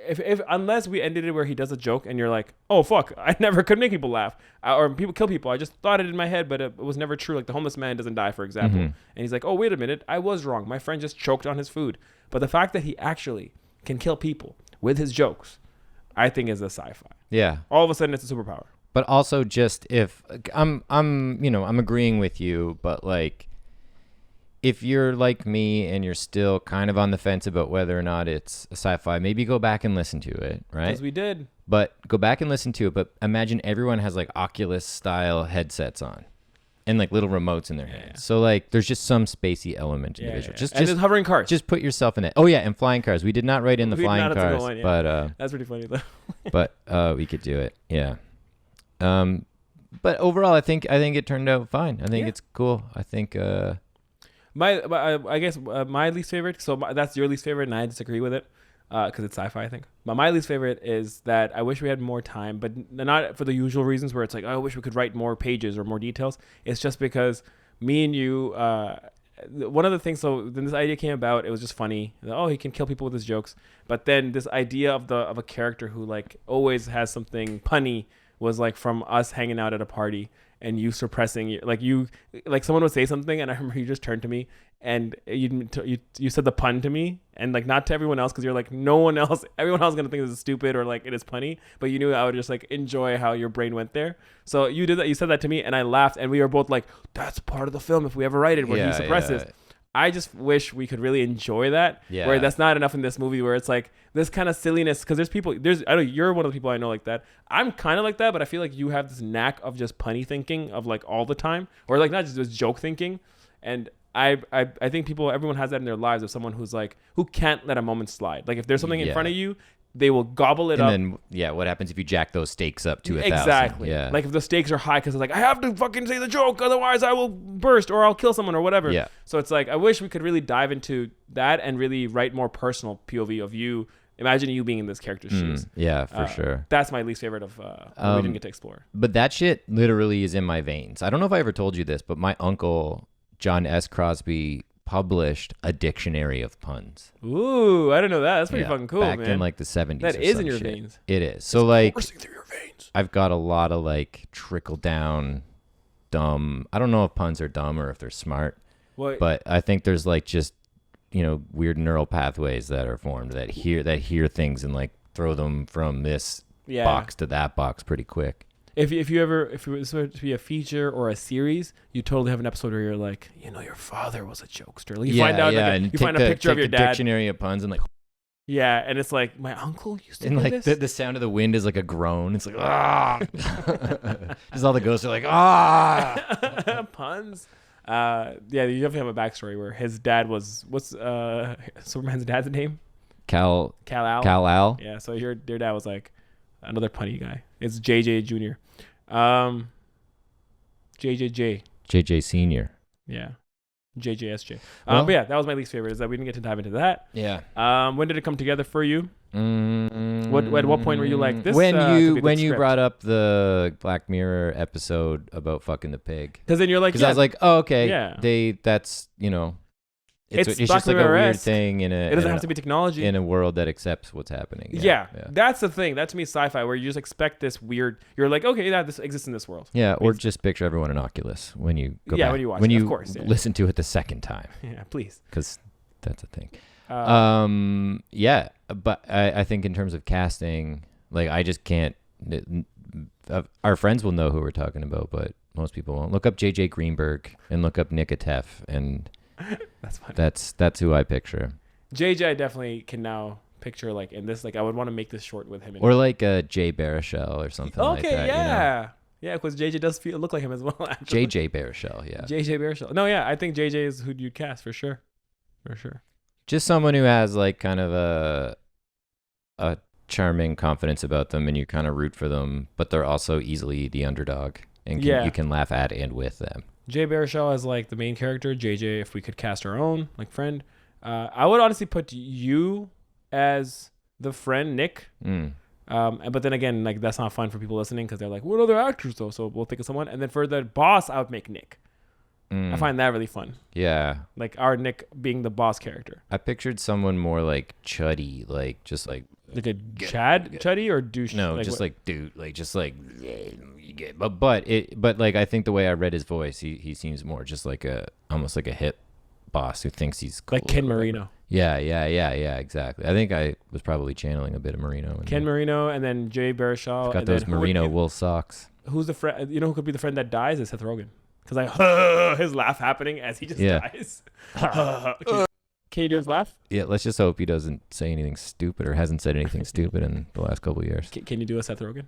if unless we ended it where he does a joke and you're like, oh fuck, I never could make people laugh or people kill people. I just thought it in my head, but it was never true. Like the homeless man doesn't die, for example. And he's like, oh wait a minute, I was wrong. My friend just choked on his food. But the fact that he actually can kill people with his jokes, I think is a sci-fi. Yeah. All of a sudden, it's a superpower. But also, just if I'm agreeing with you, but like, if you're like me and you're still kind of on the fence about whether or not it's a sci-fi, maybe go back and listen to it, right? Because we did. But go back and listen to it. But imagine everyone has like Oculus style headsets on and like little remotes in their hands. Yeah. So like there's just some spacey element in the visual. Just hovering cars. Just put yourself in it. Oh yeah, and flying cars. We did not write in the flying cars, but that's pretty funny though. but we could do it. Yeah. But overall, I think it turned out fine. I think it's cool. I think. I guess my least favorite. So that's your least favorite, and I disagree with it because it's sci-fi, I think. But my least favorite is that I wish we had more time, but not for the usual reasons where it's like, oh, I wish we could write more pages or more details. It's just because me and you. One of the things. So then this idea came about. It was just funny. Oh, he can kill people with his jokes. But then this idea of a character who like always has something punny was like from us hanging out at a party. And you suppressing, like someone would say something, and I remember you just turned to me and you said the pun to me, and like not to everyone else because you're like everyone else is gonna think this is stupid or like it is punny, but you knew I would just like enjoy how your brain went there. So you did that, you said that to me, and I laughed, and we were both like, that's part of the film if we ever write it where he suppresses. I just wish we could really enjoy that. Yeah. Where that's not enough in this movie where it's like this kind of silliness. Because I know you're one of the people I know like that. I'm kind of like that, but I feel like you have this knack of just punny thinking of like all the time. Or like not just joke thinking. And I think everyone has that in their lives of someone who's like, who can't let a moment slide. Like if there's something in front of you, they will gobble it up. And then, what happens if you jack those stakes up to 1,000? Exactly. Yeah. Like if the stakes are high because it's like, I have to fucking say the joke, otherwise I will burst or I'll kill someone or whatever. Yeah. So it's like, I wish we could really dive into that and really write more personal POV of you. Imagine you being in this character's shoes. Yeah, for sure. That's my least favorite of what we didn't get to explore. But that shit literally is in my veins. I don't know if I ever told you this, but my uncle, John S. Crosby, published a dictionary of puns. Ooh, I didn't know that. That's pretty fucking cool, back man. in like the 70s. That is in your veins. It is. So like, coursing through your veins. I've got a lot of like trickle down dumb. I don't know if puns are dumb or if they're smart, but I think there's like just, weird neural pathways that are formed that hear things and like throw them from this box to that box pretty quick. if it was to be a feature or a series, you totally have an episode where you're like, your father was a jokester. Like, you find out, and you find a picture of your dad. Dictionary of puns and like. Yeah, and it's like my uncle used to And do like this. the sound of the wind is like a groan. It's like ah. Just all the ghosts are like ah. Puns. Yeah, you definitely have a backstory where his dad was what's Superman's dad's name? Kal Al. Yeah, so your dad was like another punny guy. It's JJ Jr. JJ Senior. Yeah. JJSJ. Well- But yeah, that was my least favorite, is that we didn't get to dive into that. Yeah. When did it come together for you? At what point were you like, this when could be a you good when you script? brought up the Black Mirror episode about fucking the pig? Because then you're like, Because I was like, oh, okay, Yeah. that's it's It's just like a Black weird Mirror-esque. thing in it doesn't have to be technology. in a world that accepts what's happening. Yeah, that's the thing. That to me is sci-fi, where you just expect this weird. You're like, okay, yeah, this exists in this world. Yeah, or just picture everyone in Oculus when you go Yeah, back. when you watch when it, of you course, yeah. listen to it the second time, Yeah, please. because that's a thing. Uh, But I think in terms of casting, like I just can't. Our friends will know who we're talking about, but most people won't. Look up JJ Greenberg and look up Nick Atef, and that's funny. that's who I picture. JJ, I definitely can now picture like in this. Like, I would want to make this short with him. Or like Jay Baruchel or something like that. yeah, yeah, because JJ does look like him as well. Actually. JJ Baruchel, yeah. JJ Baruchel. No, yeah, I think JJ is who you'd cast for sure. Just someone who has like kind of a charming confidence about them, and you kind of root for them, but they're also easily the underdog, and you can laugh at and with them. Jay Baruchel as like the main character. JJ, if we could cast our own like friend, I would honestly put you as the friend, Nick. But then again, like that's not fun for people listening because they're like, what other actors though? So we'll think of someone. And then for the boss, I would make Nick. I find that really fun. Yeah. Like our Nick being the boss character. I pictured someone more like chuddy, like just like a Chuddy or douche? no, like just what? like dude, like just like but like I think the way I read his voice, he seems more just like almost like a hip boss who thinks he's cool like Ken or whatever. Marino. Yeah, exactly. I think I was probably channeling a bit of Marino. Ken Marino, and then Jay Baruchel. Got and those then Merino wool socks. Who's the friend? You know who could be the friend that dies? Is Seth Rogen. Because his laugh happening as he just dies. Can you do his laugh? Yeah, let's just hope he doesn't say anything stupid or hasn't said anything stupid in the last couple of years. Can you do a Seth Rogen?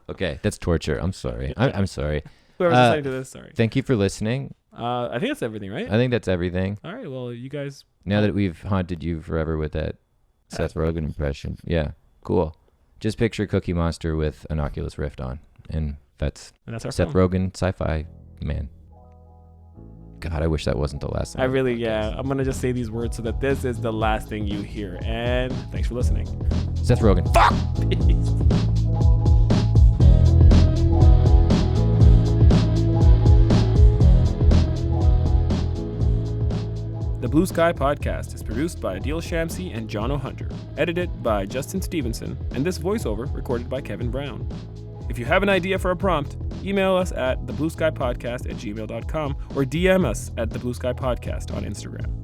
Okay, that's torture. I'm sorry. I'm sorry. Whoever's listening to this, sorry. Thank you for listening. I think that's everything, right? I think that's everything. All right. Well, you guys. Now that we've haunted you forever with that Seth Rogen impression. Yeah, cool. Just picture Cookie Monster with an Oculus Rift on. And that's our Seth film. Rogen, sci-fi man. God, I wish that wasn't the last time. I'm going to just say these words so that this is the last thing you hear. And thanks for listening. Seth Rogen. Fuck! The Blue Sky Podcast is produced by Adeel Shamsi and Jono Hunter, edited by Justin Stevenson, and this voiceover recorded by Kevin Brown. If you have an idea for a prompt, email us at theblueskypodcast@gmail.com or DM us at theblueskypodcast on Instagram.